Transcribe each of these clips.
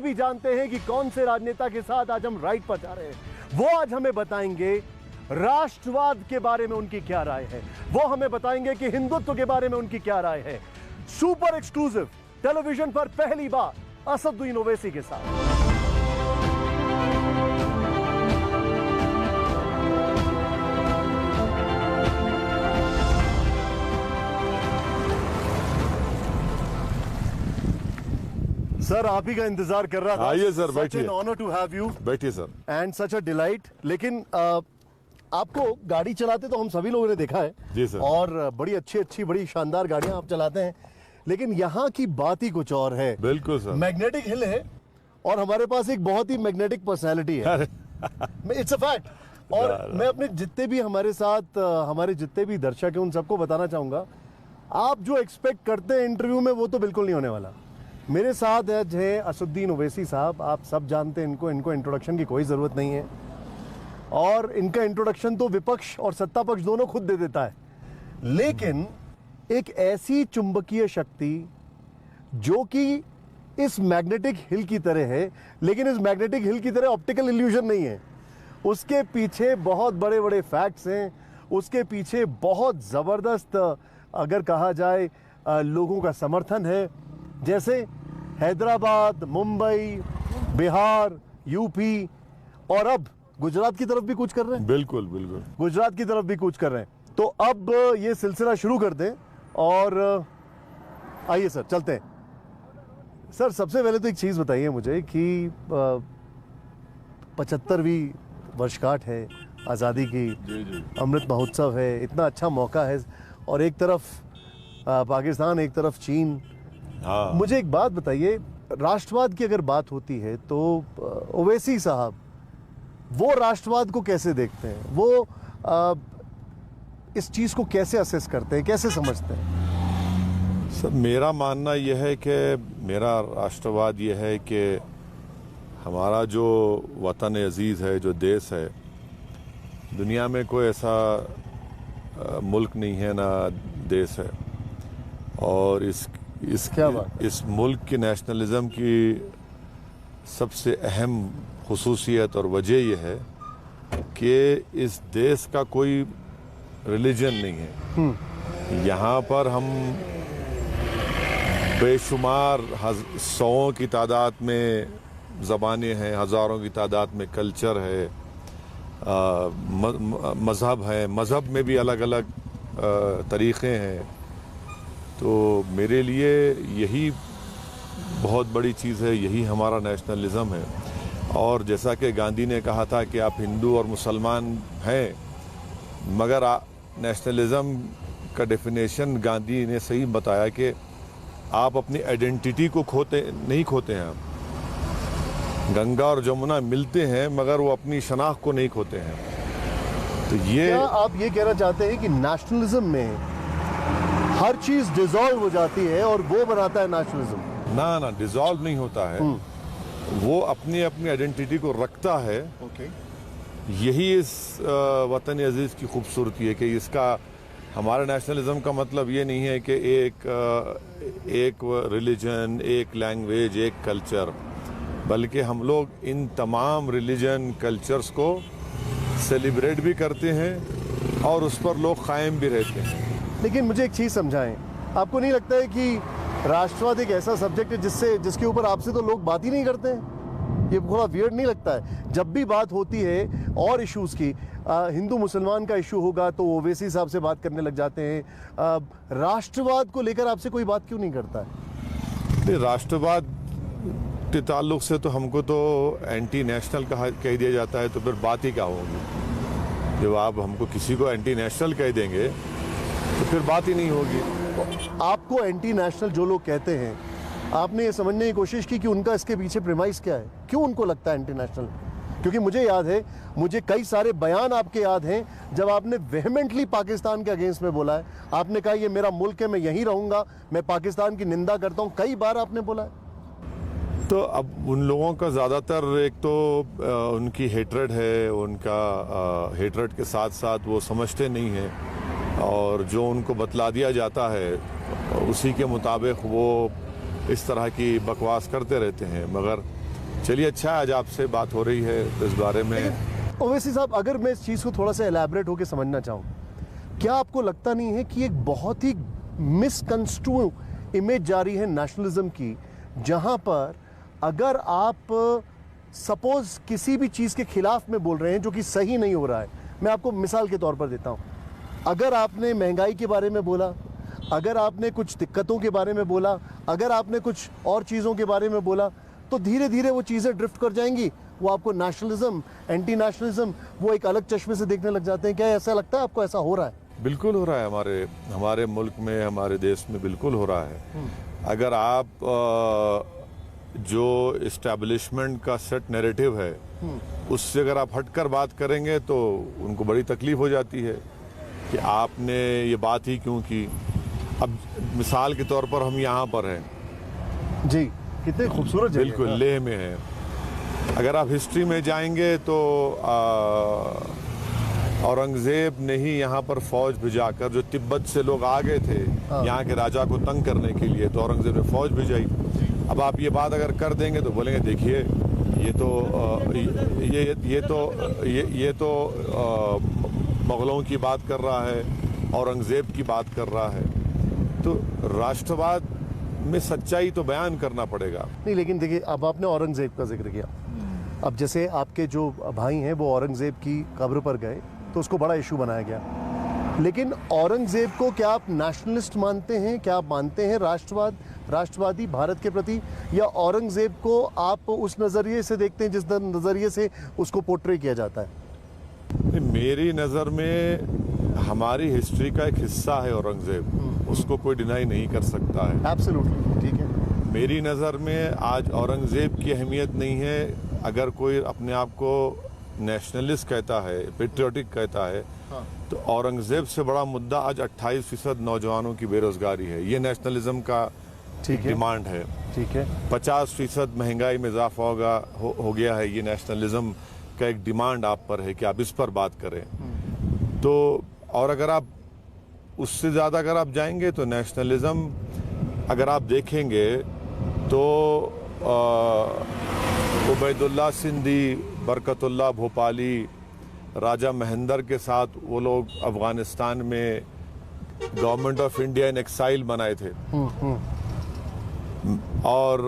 ये भी जानते हैं कि कौन से राजनेता के साथ आज हम राइड पर जा रहे हैं। वो आज हमें बताएंगे राष्ट्रवाद के बारे में उनकी क्या राय है, वो हमें बताएंगे कि हिंदुत्व के बारे में उनकी क्या राय है। सुपर एक्सक्लूसिव टेलीविजन पर पहली बार असदुद्दीन ओवैसी के साथ। सर आप ही का इंतजार कर रहा था। आइए सर, बैठिए। Honour to have you. बैठिए sir. And such a delight. लेकिन आपको गाड़ी चलाते तो हम सभी लोगों ने देखा है जी सर, और बड़ी अच्छी बड़ी शानदार गाड़ियां आप चलाते हैं, लेकिन यहाँ की बात ही कुछ और है। बिल्कुल सर। मैग्नेटिक हिल है और हमारे पास एक बहुत ही मैग्नेटिक पर्सनैलिटी है। It's a fact. और मैं अपने जितने भी हमारे साथ हमारे जितने भी दर्शक हैं उन सबको बताना चाहूंगा, आप जो एक्सपेक्ट करते हैं इंटरव्यू में वो तो बिल्कुल नहीं होने वाला। मेरे साथ आज है असदुद्दीन ओवैसी साहब। आप सब जानते हैं इनको इंट्रोडक्शन की कोई ज़रूरत नहीं है, और इनका इंट्रोडक्शन तो विपक्ष और सत्ता पक्ष दोनों खुद दे देता है। लेकिन एक ऐसी चुंबकीय शक्ति जो कि इस मैग्नेटिक हिल की तरह है, लेकिन इस मैग्नेटिक हिल की तरह ऑप्टिकल इल्यूजन नहीं है। उसके पीछे बहुत बड़े बड़े फैक्ट्स हैं, उसके पीछे बहुत ज़बरदस्त अगर कहा जाए लोगों का समर्थन है। जैसे हैदराबाद, मुंबई, बिहार, यूपी और अब गुजरात की तरफ भी कूच कर रहे हैं। बिल्कुल बिल्कुल, गुजरात की तरफ भी कूच कर रहे हैं। तो अब ये सिलसिला शुरू कर दें और आइए सर चलते हैं। सर सबसे पहले तो एक चीज़ बताइए मुझे कि 75वीं वर्षगांठ है आज़ादी की, अमृत महोत्सव है, इतना अच्छा मौका है, और एक तरफ पाकिस्तान, एक तरफ चीन। हाँ। मुझे एक बात बताइए, राष्ट्रवाद की अगर बात होती है तो ओवैसी साहब वो राष्ट्रवाद को कैसे देखते हैं, वो इस चीज़ को कैसे असेस करते हैं, कैसे समझते हैं? सर मेरा मानना यह है कि मेरा राष्ट्रवाद यह है कि हमारा जो वतन अजीज़ है, जो देश है, दुनिया में कोई ऐसा मुल्क नहीं है ना देश है, और इस मुल्क की नेशनलिज्म की सबसे अहम खुसूसियत और वजह यह है कि इस देश का कोई रिलीजन नहीं है। यहाँ पर हम बेशुमार सौों की तादाद में ज़बानें हैं, हज़ारों की तादाद में कल्चर है, मज़हब है, मज़हब में भी अलग अलग तरीक़े हैं। तो मेरे लिए यही बहुत बड़ी चीज़ है, यही हमारा नेशनलिज्म है। और जैसा कि गांधी ने कहा था कि आप हिंदू और मुसलमान हैं, मगर नेशनलिज्म का डेफिनेशन गांधी ने सही बताया कि आप अपनी आइडेंटिटी को नहीं खोते हैं। आप गंगा और जमुना मिलते हैं मगर वो अपनी शनाख्त को नहीं खोते हैं। तो ये क्या आप ये कहना चाहते हैं कि नेशनलिज्म में हर चीज़ डिसॉल्व हो जाती है और वो बनाता है नेशनलिज्म? ना, डिसॉल्व नहीं होता है, वो अपनी अपनी आइडेंटिटी को रखता है। यही इस वतन अजीज़ की खूबसूरती है कि इसका हमारा नेशनलिज्म का मतलब ये नहीं है कि एक रिलीजन, एक लैंग्वेज, एक कल्चर, बल्कि हम लोग इन तमाम रिलीजन कल्चर्स को सेलिब्रेट भी करते हैं और उस पर लोग कायम भी रहते हैं। लेकिन मुझे एक चीज़ समझाएं, आपको नहीं लगता है कि राष्ट्रवाद एक ऐसा सब्जेक्ट है जिसके ऊपर आपसे तो लोग बात ही नहीं करते हैं? ये थोड़ा वियर्ड नहीं लगता है? जब भी बात होती है और इश्यूज़ की, हिंदू मुसलमान का इशू होगा तो ओवैसी साहब से बात करने लग जाते हैं। राष्ट्रवाद को लेकर आपसे कोई बात क्यों नहीं करता है? राष्ट्रवाद के ताल्लुक से तो हमको तो एंटी नेशनल कह दिया जाता है, तो फिर बात ही क्या होगी? जब आप हमको किसी को एंटी नेशनल कह देंगे तो फिर बात ही नहीं होगी। आपको एंटी नेशनल जो लोग कहते हैं, आपने ये समझने की कोशिश की कि उनका इसके पीछे प्रेमाइस क्या है, क्यों उनको लगता है एंटी नेशनल? क्योंकि मुझे याद है, मुझे कई सारे बयान आपके याद हैं जब आपने वेहमेंटली पाकिस्तान के अगेंस्ट में बोला है। आपने कहा ये मेरा मुल्क है, मैं यहीं रहूंगा, मैं पाकिस्तान की निंदा करता हूं, कई बार आपने बोला है। तो अब उन लोगों का ज़्यादातर एक तो उनकी हेट्रेड है, उनका हेट्रेड के साथ साथ वो समझते नहीं हैं, और जो उनको बतला दिया जाता है उसी के मुताबिक वो इस तरह की बकवास करते रहते हैं। मगर चलिए, अच्छा है आज आपसे बात हो रही है इस बारे में। ओवैसी साहब, अगर मैं इस चीज़ को थोड़ा सा एलैबोरेट होकर समझना चाहूँ, क्या आपको लगता नहीं है कि एक बहुत ही मिसकंस्ट्रू इमेज जारी है नेशनलिज्म की, जहाँ पर अगर आप सपोज किसी भी चीज़ के खिलाफ में बोल रहे हैं जो कि सही नहीं हो रहा है। मैं आपको मिसाल के तौर पर देता हूँ, अगर आपने महंगाई के बारे में बोला, अगर आपने कुछ दिक्कतों के बारे में बोला, अगर आपने कुछ और चीज़ों के बारे में बोला, तो धीरे धीरे वो चीज़ें ड्रिफ्ट कर जाएंगी। वो आपको नेशनलिज्म, एंटी नेशनलिज्म, वो एक अलग चश्मे से देखने लग जाते हैं। क्या ऐसा लगता है आपको, ऐसा हो रहा है? बिल्कुल हो रहा है, हमारे मुल्क में, हमारे देश में बिल्कुल हो रहा है। अगर आप जो इस्टेब्लिशमेंट का सेट नैरेटिव है उससे अगर आप हटकर बात करेंगे तो उनको बड़ी तकलीफ हो जाती है कि आपने ये बात ही क्यों की। अब मिसाल के तौर पर हम यहाँ पर हैं जी, कितने खूबसूरत जगह। बिल्कुल लेह में है। अगर आप हिस्ट्री में जाएंगे तो औरंगजेब ने ही यहाँ पर फौज भिजाकर, जो तिब्बत से लोग आ गए थे यहाँ के राजा को तंग करने के लिए, तो औरंगजेब ने फौज भिजाई। अब आप ये बात अगर कर देंगे तो बोलेंगे देखिए ये तो मुगलों की बात कर रहा है, औरंगजेब की बात कर रहा है। तो राष्ट्रवाद में सच्चाई तो बयान करना पड़ेगा। नहीं, लेकिन देखिए, अब आपने औरंगजेब का जिक्र किया। अब जैसे आपके जो भाई हैं वो औरंगजेब की कब्र पर गए तो उसको बड़ा इशू बनाया गया, लेकिन औरंगजेब को क्या आप नेशनलिस्ट मानते हैं? क्या आप मानते हैं राष्ट्रवादी भारत के प्रति, या औरंगजेब को आप उस नज़रिए से देखते हैं जिस नज़रिए से उसको पोर्ट्रे किया जाता है? मेरी नज़र में हमारी हिस्ट्री का एक हिस्सा है औरंगजेब, उसको कोई डिनाई नहीं कर सकता है। एब्सोल्युटली, ठीक है। मेरी नज़र में आज औरंगजेब की अहमियत नहीं है। अगर कोई अपने आप को नेशनलिस्ट कहता है, पेट्रियोटिक कहता है, हाँ। तो औरंगजेब से बड़ा मुद्दा आज 28% नौजवानों की बेरोजगारी है। ये नेशनलिज्म का डिमांड है। ठीक है। 50% महंगाई में इजाफा हो गया है। ये नेशनलिज्म का एक डिमांड आप पर है कि आप इस पर बात करें। तो और अगर आप उससे ज़्यादा अगर आप जाएंगे तो नेशनलिज्म अगर आप देखेंगे तो उबैदुल्ला सिंधी, बरकतुल्ला भोपाली, राजा महेंद्र के साथ वो लोग अफगानिस्तान में government of India in exile बनाए थे। और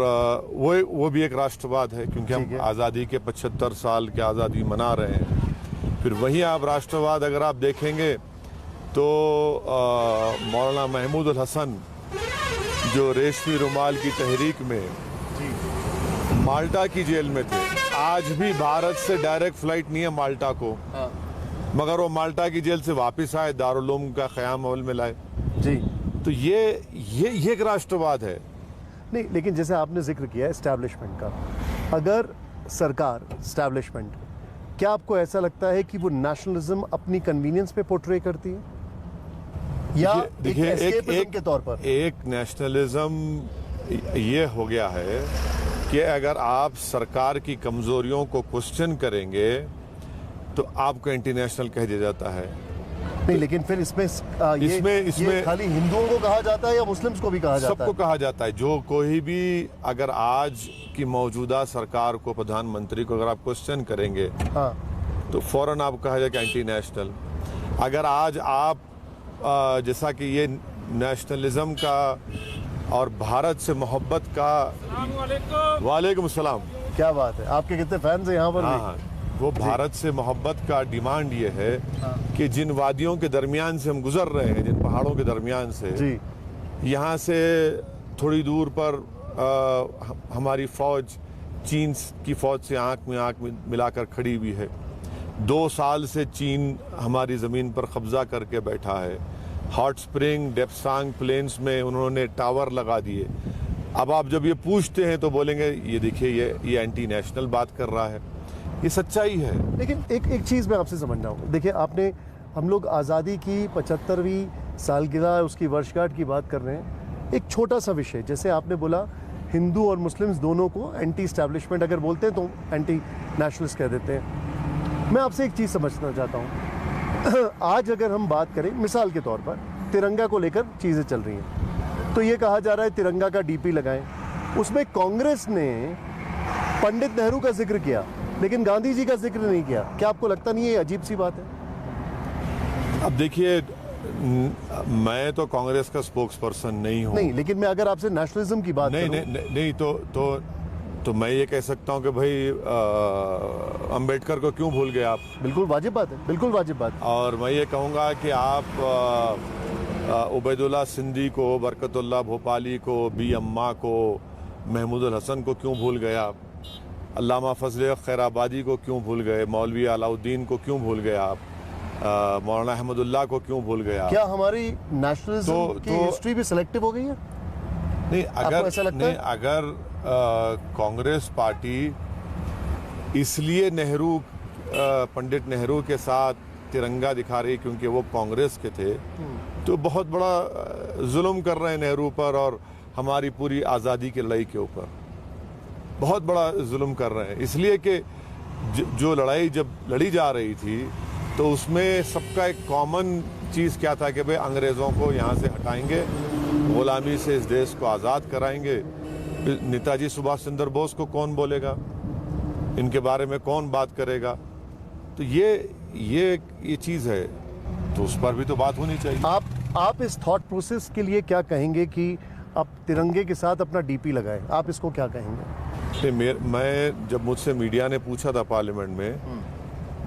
वो भी एक राष्ट्रवाद है, क्योंकि हम आज़ादी के 75 साल की आज़ादी मना रहे हैं। फिर वहीं आप राष्ट्रवाद अगर आप देखेंगे तो मौलाना महमूद उल हसन जो रेशमी रुमाल की तहरीक में माल्टा की जेल में थे, आज भी भारत से डायरेक्ट फ्लाइट नहीं है माल्टा को, मगर वो माल्टा की जेल से वापस आए, दारुल उलूम का क़याम अमल में लाए। जी, तो ये एक राष्ट्रवाद है। नहीं, लेकिन जैसे आपने जिक्र किया एस्टैब्लिशमेंट का, अगर सरकार एस्टैब्लिशमेंट, क्या आपको ऐसा लगता है कि वो नेशनलिज्म अपनी कन्वीनियंस पे पोर्ट्रे करती है, या देखिए एस्केपिज्म के तौर पर? एक नेशनलिज्म ये हो गया है कि अगर आप सरकार की कमजोरियों को क्वेश्चन करेंगे तो आपको एंटी नेशनल कह दिया जाता है। नहीं, लेकिन फिर इसमें खाली हिंदुओं को कहा जाता है या मुस्लिम्स को भी कहा जाता है? सबको कहा जाता है। जो कोई भी अगर आज की मौजूदा सरकार को, प्रधानमंत्री को अगर आप क्वेश्चन करेंगे तो फौरन आप कहा जाएगा एंटी नेशनल। अगर आज आप जैसा कि ये नेशनलिज्म का और भारत से मोहब्बत का, वालेकुम सलाम, क्या बात है, आपके कितने फैंस हैं यहाँ पर? हाँ, वो भारत से मोहब्बत का डिमांड ये है कि जिन वादियों के दरमियान से हम गुजर रहे हैं, जिन पहाड़ों के दरमियान से, यहाँ से थोड़ी दूर पर हमारी फौज चीन की फौज से आंख में आंख मिलाकर खड़ी हुई है। 2 साल से चीन हमारी ज़मीन पर कब्जा करके बैठा है। हॉट स्प्रिंग, डेप्सांग प्लेन्स में उन्होंने टावर लगा दिए। अब आप जब ये पूछते हैं तो बोलेंगे ये देखिए ये एंटी नेशनल बात कर रहा है। ये सच्चाई है। लेकिन एक चीज़ मैं आपसे समझ रहा हूँ। देखिए, हम लोग आज़ादी की 75वीं सालगिरह, उसकी वर्षगांठ की बात कर रहे हैं। एक छोटा सा विषय, जैसे आपने बोला हिंदू और मुस्लिम्स दोनों को एंटी इस्टेब्लिशमेंट अगर बोलते हैं तो एंटी नेशनलिस्ट कह देते हैं। मैं आपसे एक चीज़ समझना चाहता हूँ। आज अगर हम बात करें मिसाल के तौर पर, तिरंगा को लेकर चीज़ें चल रही हैं, तो ये कहा जा रहा है तिरंगा का डीपी लगाएं। उसमें कांग्रेस ने पंडित नेहरू का जिक्र किया लेकिन गांधी जी का जिक्र नहीं किया। क्या आपको लगता नहीं है ये अजीब सी बात है? अब देखिए, मैं तो कांग्रेस का स्पोक्स पर्सन नहीं हूँ। नहीं, लेकिन मैं अगर आपसे नेशनलिज्म की बात नहीं, करूं, नहीं, तो मैं ये कह सकता हूँ कि भाई अंबेडकर को क्यों भूल गए आप? बिल्कुल वाजिब बात है, बिल्कुल वाजिब बात है। और मैं ये कहूँगा कि आप उबैदुल्ला सिंधी को, बरकतुल्लाह भोपाली को, बी अम्मा को, महमूदुल हसन को क्यों भूल गए आप? अल्लामा फजल खैराबादी को क्यों भूल गए? मौलवी अलाउद्दीन को क्यों भूल गए आप? मौलाना अहमदुल्लाह को क्यों भूल गए आप? क्या हमारी नेशनलिज्म की हिस्ट्री भी सिलेक्टिव हो गई है? नहीं, अगर ऐसा लगता नहीं, है? अगर कांग्रेस पार्टी इसलिए पंडित नेहरू के साथ तिरंगा दिखा रही क्योंकि वो कांग्रेस के थे, तो बहुत बड़ा जुल्म कर रहे हैं नेहरू पर और हमारी पूरी आज़ादी की लड़ाई के ऊपर बहुत बड़ा जुल्म कर रहे हैं। इसलिए कि जो लड़ाई जब लड़ी जा रही थी तो उसमें सबका एक कॉमन चीज़ क्या था कि भाई अंग्रेज़ों को यहाँ से हटाएंगे, गुलामी से इस देश को आज़ाद कराएंगे। नेताजी सुभाष चंद्र बोस को कौन बोलेगा? इनके बारे में कौन बात करेगा? तो ये चीज़ है, तो उस पर भी तो बात होनी चाहिए। आप इस थॉट प्रोसेस के लिए क्या कहेंगे कि आप तिरंगे के साथ अपना डीपी लगाएं? आप इसको क्या कहेंगे? मैं जब मुझसे मीडिया ने पूछा था पार्लियामेंट में,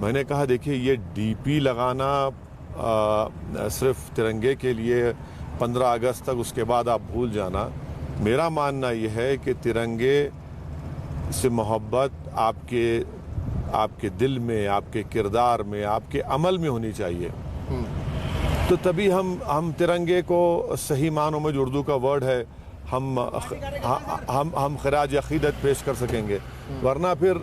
मैंने कहा देखिए, ये डीपी लगाना सिर्फ तिरंगे के लिए 15 अगस्त तक, उसके बाद आप भूल जाना। मेरा मानना यह है कि तिरंगे से मोहब्बत आपके दिल में, आपके किरदार में, आपके अमल में होनी चाहिए। तो तभी हम तिरंगे को सही मानों में, जो उर्दू का वर्ड है, हम खराज अकीदत पेश कर सकेंगे। वरना फिर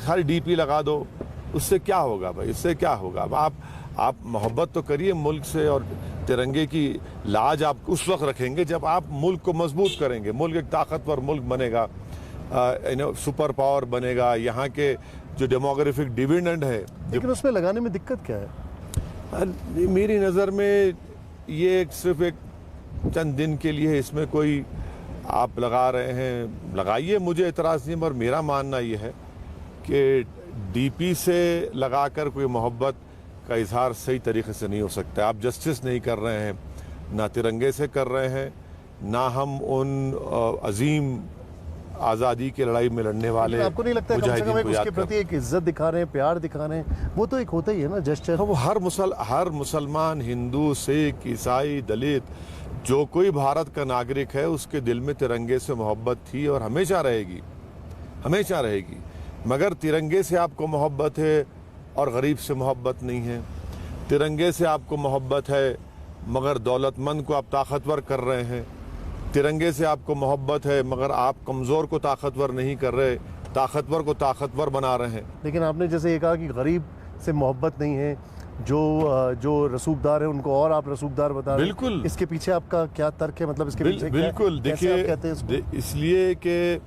हर डीपी लगा दो, उससे क्या होगा भाई? इससे क्या होगा? आप मोहब्बत तो करिए मुल्क से, और तिरंगे की लाज आप उस वक्त रखेंगे जब आप मुल्क को मजबूत करेंगे। मुल्क एक ताकतवर मुल्क बनेगा, सुपर पावर बनेगा। यहाँ के जो डेमोग्राफिक डिविडेंड है, लेकिन उसमें लगाने में दिक्कत क्या है? मेरी नज़र में ये सिर्फ एक चंद दिन के लिए, इसमें कोई आप लगा रहे हैं, लगाइए, मुझे एतराज़ नहीं। पर मेरा मानना ये है कि डीपी से लगाकर कोई मोहब्बत का इजहार सही तरीके से नहीं हो सकता। आप जस्टिस नहीं कर रहे हैं, ना तिरंगे से कर रहे हैं, ना हम उन अजीम आज़ादी की लड़ाई में लड़ने वाले। आपको नहीं लगता है कम से कम उसके प्रति एक इज्जत दिखा रहे हैं, प्यार दिखा रहे हैं? वो तो एक होता ही है ना जेस्चर। वो हर मुसलमान, हिंदू, सिख, ईसाई, दलित, जो कोई भारत का नागरिक है, उसके दिल में तिरंगे से मोहब्बत थी और हमेशा रहेगी, हमेशा रहेगी। मगर तिरंगे से आपको मोहब्बत है और गरीब से मोहब्बत नहीं है। तिरंगे से आपको मोहब्बत है मगर दौलतमंद को आप ताकतवर कर रहे हैं। तिरंगे से आपको मोहब्बत है मगर आप कमज़ोर को ताकतवर नहीं कर रहे, ताकतवर को ताकतवर बना रहे हैं। लेकिन आपने जैसे ये कहा कि गरीब से मोहब्बत नहीं है, जो रसूखदार है उनको और आप रसूखदार बता रहे हैं। बिल्कुल। इसके पीछे आपका क्या तर्क है? मतलब इसके पीछे बिल्कुल, देखिए, इसलिए कि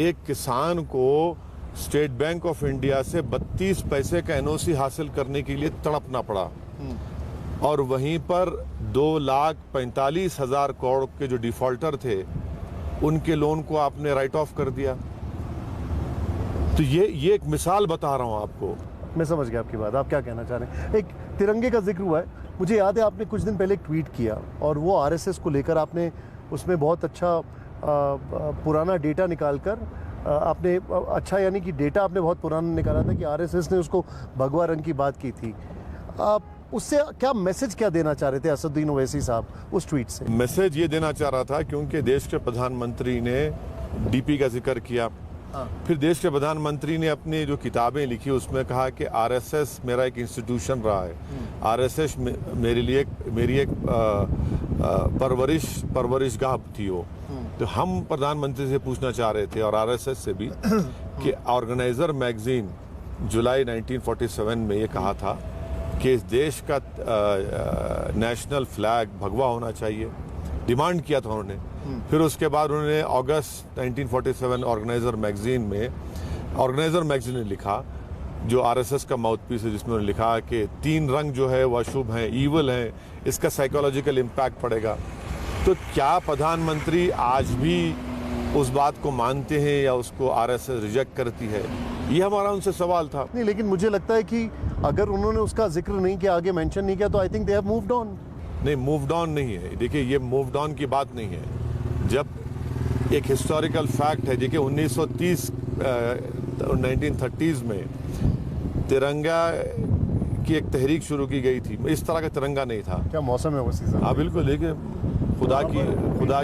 एक किसान को स्टेट बैंक ऑफ इंडिया से 32 पैसे का एनओसी हासिल करने के लिए तड़पना पड़ा, और वहीं पर 2,45,000 करोड़ के जो डिफॉल्टर थे उनके लोन को आपने राइट ऑफ कर दिया। तो ये एक मिसाल बता रहा हूं आपको। मैं समझ गया आपकी बात, आप क्या कहना चाह रहे हैं। एक तिरंगे का जिक्र हुआ है, मुझे याद है आपने कुछ दिन पहले एक ट्वीट किया और वो आरएसएस को लेकर आपने उसमें बहुत अच्छा पुराना डेटा निकालकर आपने अच्छा, यानी कि डेटा आपने बहुत पुराना निकाला था कि आरएसएस ने उसको भगवा रंग की बात की थी। आप उससे क्या मैसेज क्या देना चाह रहे थे असदुद्दीन ओवैसी साहब उस ट्वीट से? मैसेज ये देना चाह रहा था क्योंकि देश के प्रधानमंत्री ने डीपी का जिक्र किया। फिर देश के प्रधानमंत्री ने अपनी जो किताबें लिखी उसमें कहा कि आरएसएस मेरा एक इंस्टीट्यूशन रहा है। आरएसएस मेरी एक परवरिशगाह थी वो। तो हम प्रधानमंत्री से पूछना चाह रहे थे और आरएसएस से भी कि ऑर्गेनाइजर मैगजीन जुलाई 1947 में ये कहा था कि इस देश का नेशनल फ्लैग भगवा होना चाहिए, डिमांड किया था उन्होंने। फिर उसके बाद उन्होंने अगस्त 1947 ऑर्गेनाइजर मैगजीन ने लिखा, जो आरएसएस का माउथपीस है, जिसमें उन्होंने लिखा कि 3 रंग जो है वह अशुभ हैं, ईवल हैं, इसका साइकोलॉजिकल इम्पैक्ट पड़ेगा। तो क्या प्रधानमंत्री आज भी उस बात को मानते हैं या उसको आरएसएस रिजेक्ट करती है, ये हमारा उनसे सवाल था। नहीं, लेकिन मुझे लगता है कि अगर उन्होंने उसका जिक्र नहीं किया, आगे मेंशन नहीं किया, तो I think they have moved on. नहीं, मूव्ड ऑन नहीं है। देखिए, ये मूव्ड ऑन की बात नहीं है। जब एक हिस्टोरिकल फैक्ट है, देखिए 1930 1930s में तिरंगा की एक तहरीक शुरू की गई थी। इस तरह का तिरंगा नहीं था। क्या मौसम है वो सीजन? हाँ बिल्कुल, देखिए खुदा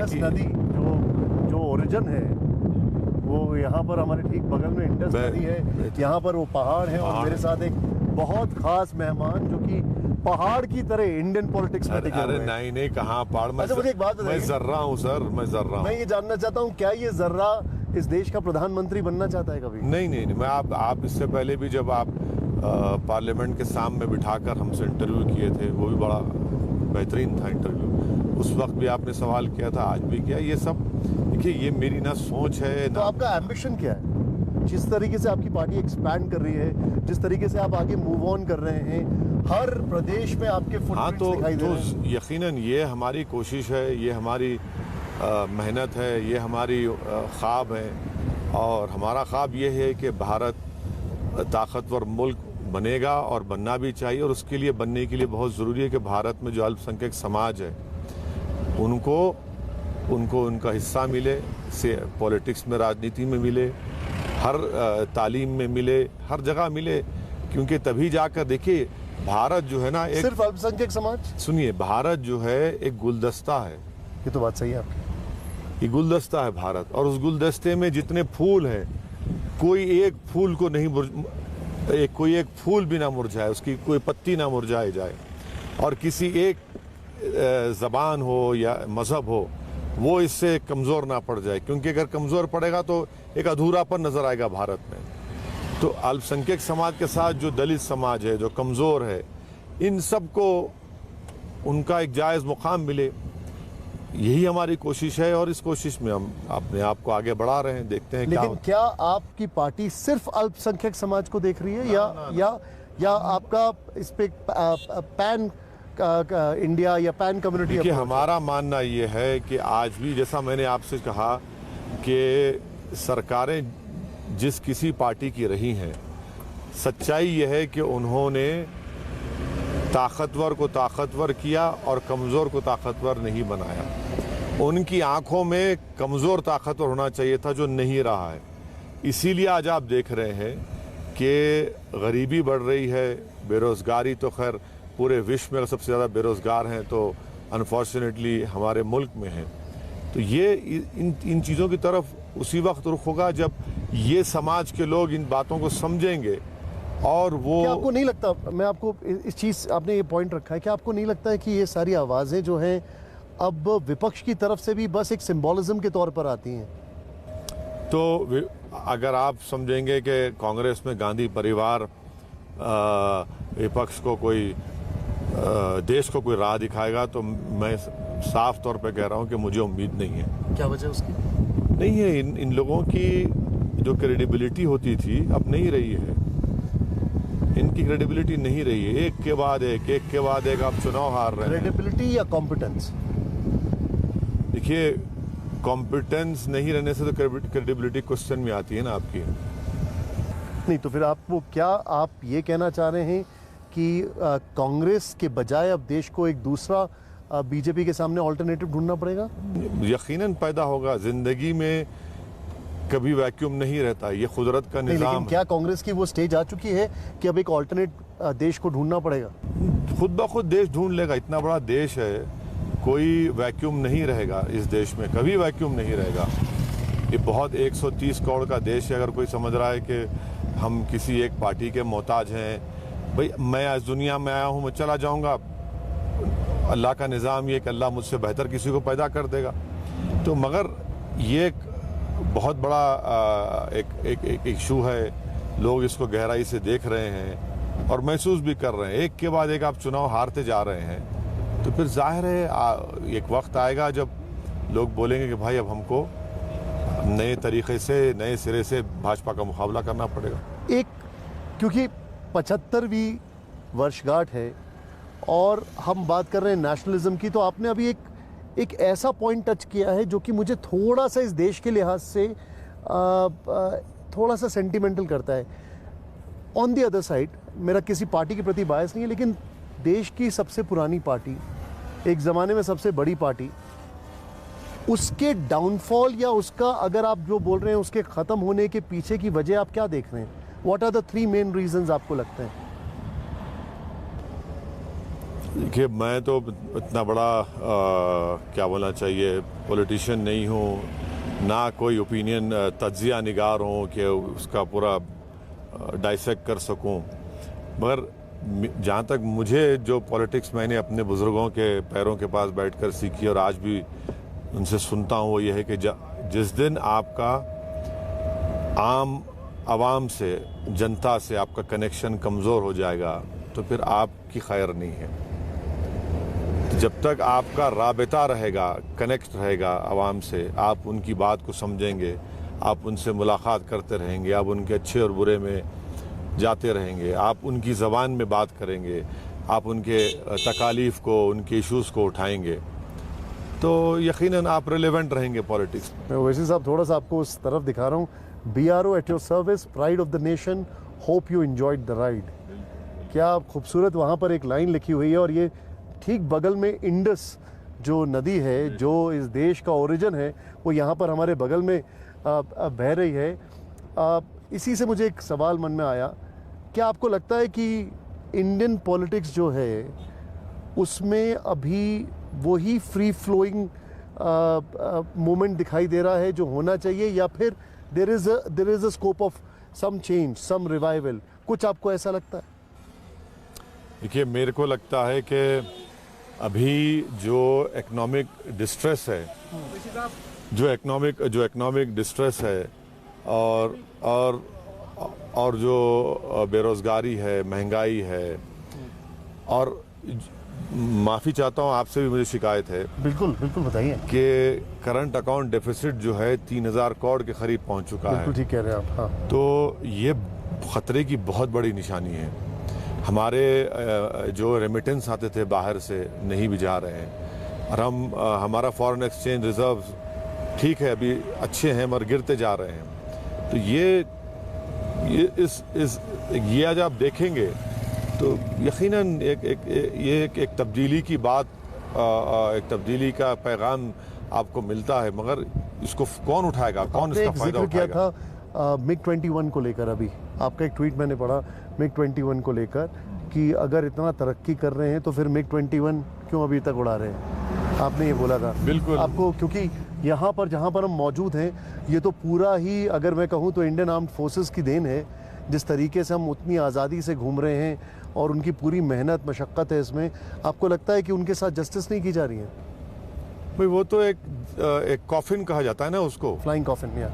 की नदी जो ओरिजिन है वो यहाँ पर हमारे ठीक बगल में इंडस नदी है, यहाँ पर वो पहाड़ है, और मेरे साथ एक बहुत खास मेहमान जो कि पहाड़ की तरह इंडियन पॉलिटिक्स में टिके हुए हैं। अरे नहीं, कहाँ पहाड़ में। अच्छा, मुझे एक बात बताइए। मैं जर्रा हूँ सर, मैं जर्रा हूँ। मैं ये जानना चाहता हूँ, क्या ये जर्रा इस देश का प्रधानमंत्री बनना चाहता है कभी? नहीं, मैं आप इससे पहले भी जब आप पार्लियामेंट के सामने बिठाकर हमसे इंटरव्यू किए थे, वो भी बड़ा बेहतरीन था इंटरव्यू। उस वक्त भी आपने सवाल किया था, आज भी किया। ये सब देखिए, ये मेरी ना सोच है। तो आपका एम्बिशन क्या है? जिस तरीके से आपकी पार्टी एक्सपैंड कर रही है, जिस तरीके से आप आगे मूव ऑन कर रहे हैं, हर प्रदेश में आपके फुटप्रिंट्स दिखाई दे रहे हैं। यकीनन ये हमारी कोशिश है, ये हमारी मेहनत है, ये हमारी ख्वाब है। और हमारा ख्वाब ये है कि भारत ताकतवर मुल्क बनेगा, और बनना भी चाहिए। और उसके लिए, बनने के लिए बहुत ज़रूरी है कि भारत में जो अल्पसंख्यक समाज है उनको उनका हिस्सा मिले, से पॉलिटिक्स में, राजनीति में मिले, हर तालीम में मिले, हर जगह मिले। क्योंकि तभी जाकर देखिए, भारत जो है ना, एक सिर्फ अल्पसंख्यक समाज? सुनिए, भारत जो है एक गुलदस्ता है। ये तो बात सही है आपकी। ये गुलदस्ता है भारत, और उस गुलदस्ते में जितने फूल हैं, कोई एक फूल को नहीं कोई एक फूल भी ना मुरझाए, उसकी कोई पत्ती ना मुरझाए जाए। और किसी एक ज़बान हो या मज़हब हो, वो इससे कमज़ोर ना पड़ जाए। क्योंकि अगर कमज़ोर पड़ेगा तो एक अधूरापन नज़र आएगा भारत में। तो अल्पसंख्यक समाज के साथ जो दलित समाज है, जो कमज़ोर है, इन सब को उनका एक जायज़ मुकाम मिले, यही हमारी कोशिश है। और इस कोशिश में हम अपने आप को आगे बढ़ा रहे हैं। देखते हैं। लेकिन क्या आपकी पार्टी सिर्फ अल्पसंख्यक समाज को देख रही है, या आपका इस पे पैन इंडिया या पैन कम्युनिटी? देखिए, हमारा मानना ये है कि आज भी, जैसा मैंने आपसे कहा कि सरकारें जिस किसी पार्टी की रही हैं, सच्चाई ये है कि उन्होंने ताकतवर को ताकतवर किया और कमज़ोर को ताकतवर नहीं बनाया। उनकी आंखों में कमज़ोर ताकतवर होना चाहिए था, जो नहीं रहा है। इसीलिए आज आप देख रहे हैं कि गरीबी बढ़ रही है, बेरोज़गारी तो खैर पूरे विश्व में सबसे ज़्यादा बेरोज़गार हैं तो अनफॉर्चुनेटली हमारे मुल्क में हैं। तो ये इन चीज़ों की तरफ उसी वक्त रुख होगा जब ये समाज के लोग इन बातों को समझेंगे। और वो, क्या आपको नहीं लगता, मैं आपको इस चीज़, आपने ये पॉइंट रखा है कि आपको नहीं लगता है कि ये सारी आवाज़ें जो हैं अब विपक्ष की तरफ से भी बस एक सिंबॉलिज्म के तौर पर आती हैं? तो अगर आप समझेंगे कि कांग्रेस में गांधी परिवार विपक्ष को कोई देश को कोई राह दिखाएगा, तो मैं साफ तौर पे कह रहा हूँ कि मुझे उम्मीद नहीं है। क्या वजह उसकी? नहीं है, इन लोगों की जो क्रेडिबिलिटी होती थी अब नहीं रही है। इनकी क्रेडिबिलिटी नहीं रही है। एक के बाद एक आप चुनाव हार रहे हैं। क्रेडिबिलिटी या कॉम्पिटेंस? देखिए, कॉम्पिटेंस नहीं रहने से तो क्रेडिबिलिटी क्वेश्चन में आती है ना आपकी। नहीं, तो फिर आपको, क्या आप ये कहना चाह रहे हैं कि कांग्रेस के बजाय अब देश को एक दूसरा बीजेपी के सामने ऑल्टरनेटिव ढूंढना पड़ेगा? यकीनन पैदा होगा। जिंदगी में कभी वैक्यूम नहीं रहता, ये कुदरत का निजाम। लेकिन क्या कांग्रेस की वो स्टेज आ चुकी है कि अब एक ऑल्टरनेट देश को ढूंढना पड़ेगा? खुद ब खुद देश ढूंढ लेगा। इतना बड़ा देश है, कोई वैक्यूम नहीं रहेगा इस देश में, कभी वैक्यूम नहीं रहेगा। ये बहुत 130 करोड़ का देश है। अगर कोई समझ रहा है कि हम किसी एक पार्टी के मोहताज हैं, भाई मैं इस दुनिया में आया हूँ, मैं चला जाऊँगा। अल्लाह का निज़ाम ये कि अल्लाह मुझसे बेहतर किसी को पैदा कर देगा। तो मगर ये एक बहुत बड़ा एक इशू है। लोग इसको गहराई से देख रहे हैं और महसूस भी कर रहे हैं। एक के बाद एक आप चुनाव हारते जा रहे हैं, तो फिर जाहिर है एक वक्त आएगा जब लोग बोलेंगे कि भाई अब हमको नए तरीके से, नए सिरे से भाजपा का मुकाबला करना पड़ेगा। क्योंकि 75वीं वर्षगांठ है और हम बात कर रहे हैं नेशनलिज्म की, तो आपने अभी एक ऐसा पॉइंट टच किया है जो कि मुझे थोड़ा सा इस देश के लिहाज से थोड़ा सा सेंटिमेंटल करता है। ऑन द अदर साइड, मेरा किसी पार्टी के प्रति बायस नहीं है, लेकिन देश की सबसे पुरानी पार्टी, एक ज़माने में सबसे बड़ी पार्टी, उसके डाउनफॉल या उसका, अगर आप जो बोल रहे हैं उसके ख़त्म होने के पीछे की वजह आप क्या देख रहे हैं? What are the 3 main reasons आपको लगते हैं? देखिए, मैं तो इतना बड़ा क्या बोलना चाहिए, पॉलिटिशियन नहीं हूँ, ना कोई ओपिनियन तज्जिया निगार हूँ कि उसका पूरा डाइसेक्ट कर सकूँ। मगर जहाँ तक मुझे जो पॉलिटिक्स मैंने अपने बुज़ुर्गों के पैरों के पास बैठकर सीखी और आज भी उनसे सुनता हूँ, वो ये है कि जिस दिन आपका आम आवाम से, जनता से आपका कनेक्शन कमज़ोर हो जाएगा तो फिर आपकी खैर नहीं है। तो जब तक आपका राबिता रहेगा, कनेक्ट रहेगा आवाम से, आप उनकी बात को समझेंगे, आप उनसे मुलाकात करते रहेंगे, आप उनके अच्छे और बुरे में जाते रहेंगे, आप उनकी ज़बान में बात करेंगे, आप उनके तकालीफ को, उनके इश्यूज़ को उठाएंगे, तो यकीनन आप रिलेवेंट रहेंगे पॉलिटिक्स में। मैं ओवैसी साहब थोड़ा सा आपको उस तरफ दिखा रहा हूँ। BRO at your service, pride of the nation, hope you enjoyed the ride. क्या खूबसूरत वहाँ पर एक लाइन लिखी हुई है, और ये ठीक बगल में इंडस जो नदी है, जो इस देश का ओरिजिन है, वो यहाँ पर हमारे बगल में बह रही है। इसी से मुझे एक सवाल मन में आया, क्या आपको लगता है कि इंडियन पॉलिटिक्स जो है उसमें अभी वही फ्री फ्लोइंग मूवमेंट दिखाई दे रहा है जो होना चाहिए, या फिर there is a scope of some change, some revival? कुछ आपको ऐसा लगता है? देखिए, मेरे को लगता है कि अभी जो इकोनॉमिक डिस्ट्रेस है, जो इकोनॉमिक डिस्ट्रेस है और जो बेरोज़गारी है, महंगाई है, और माफ़ी चाहता हूँ आपसे भी मुझे शिकायत है, बिल्कुल बिल्कुल बताइए, कि करंट अकाउंट डेफिसिट जो है 3000 करोड़ के करीब पहुँच चुका है। बिल्कुल ठीक कह रहे हैं आप। हाँ, तो ये ख़तरे की बहुत बड़ी निशानी है। हमारे जो रेमिटेंस आते थे बाहर से नहीं भी जा रहे हैं, और हमारा फॉरेन एक्सचेंज रिजर्व ठीक है, अभी अच्छे हैं, मगर गिरते जा रहे हैं। तो ये आज आप देखेंगे तो यकीनन एक तब्दीली की बात, एक तब्दीली का पैगाम आपको मिलता है, मगर इसको कौन उठाएगा, कौन इसका फायदा उठाएगा? किया था MiG-21 को लेकर, अभी आपका एक ट्वीट मैंने पढ़ा MiG-21 को लेकर, कि अगर इतना तरक्की कर रहे हैं तो फिर MiG-21 क्यों अभी तक उड़ा रहे हैं? आपने ये बोला था। बिल्कुल आपको, क्योंकि यहाँ पर जहाँ पर हम मौजूद हैं, ये तो पूरा ही, अगर मैं कहूँ तो इंडियन आर्म्ड फोर्सेस की देन है। जिस तरीके से हम उतनी आज़ादी से घूम रहे हैं और उनकी पूरी मेहनत मशक्क़त है इसमें, आपको लगता है कि उनके साथ जस्टिस नहीं की जा रही है? भाई, वो तो एक कॉफिन कहा जाता है ना, उसको फ्लाइंग कॉफिन, या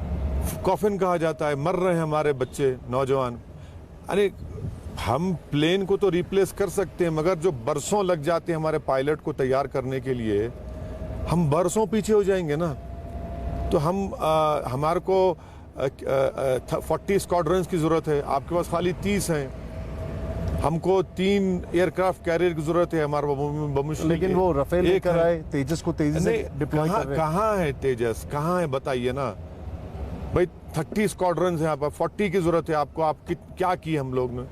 कॉफिन कहा जाता है। मर रहे हैं हमारे बच्चे, नौजवान। अरे, हम प्लेन को तो रिप्लेस कर सकते हैं, मगर जो बरसों लग जाते हैं हमारे पायलट को तैयार करने के लिए, हम बरसों पीछे हो जाएंगे ना। तो हमारे को 40 स्क्वाड्रंस की ज़रूरत है, आपके पास खाली 30 हैं। हमको 3 एयरक्राफ्ट कैरियर की ज़रूरत है, हमारे बमुश्किल। लेकिन वो राफेल लेकर आए, तेजस को तेजी से डिप्लॉय कर रहे हैं। कहाँ है तेजस, कहाँ है बताइए ना भाई। 30 स्क्वाड्रंस हैं, यहाँ पर 40 की ज़रूरत है आपको। आप क्या किए हम लोग ने?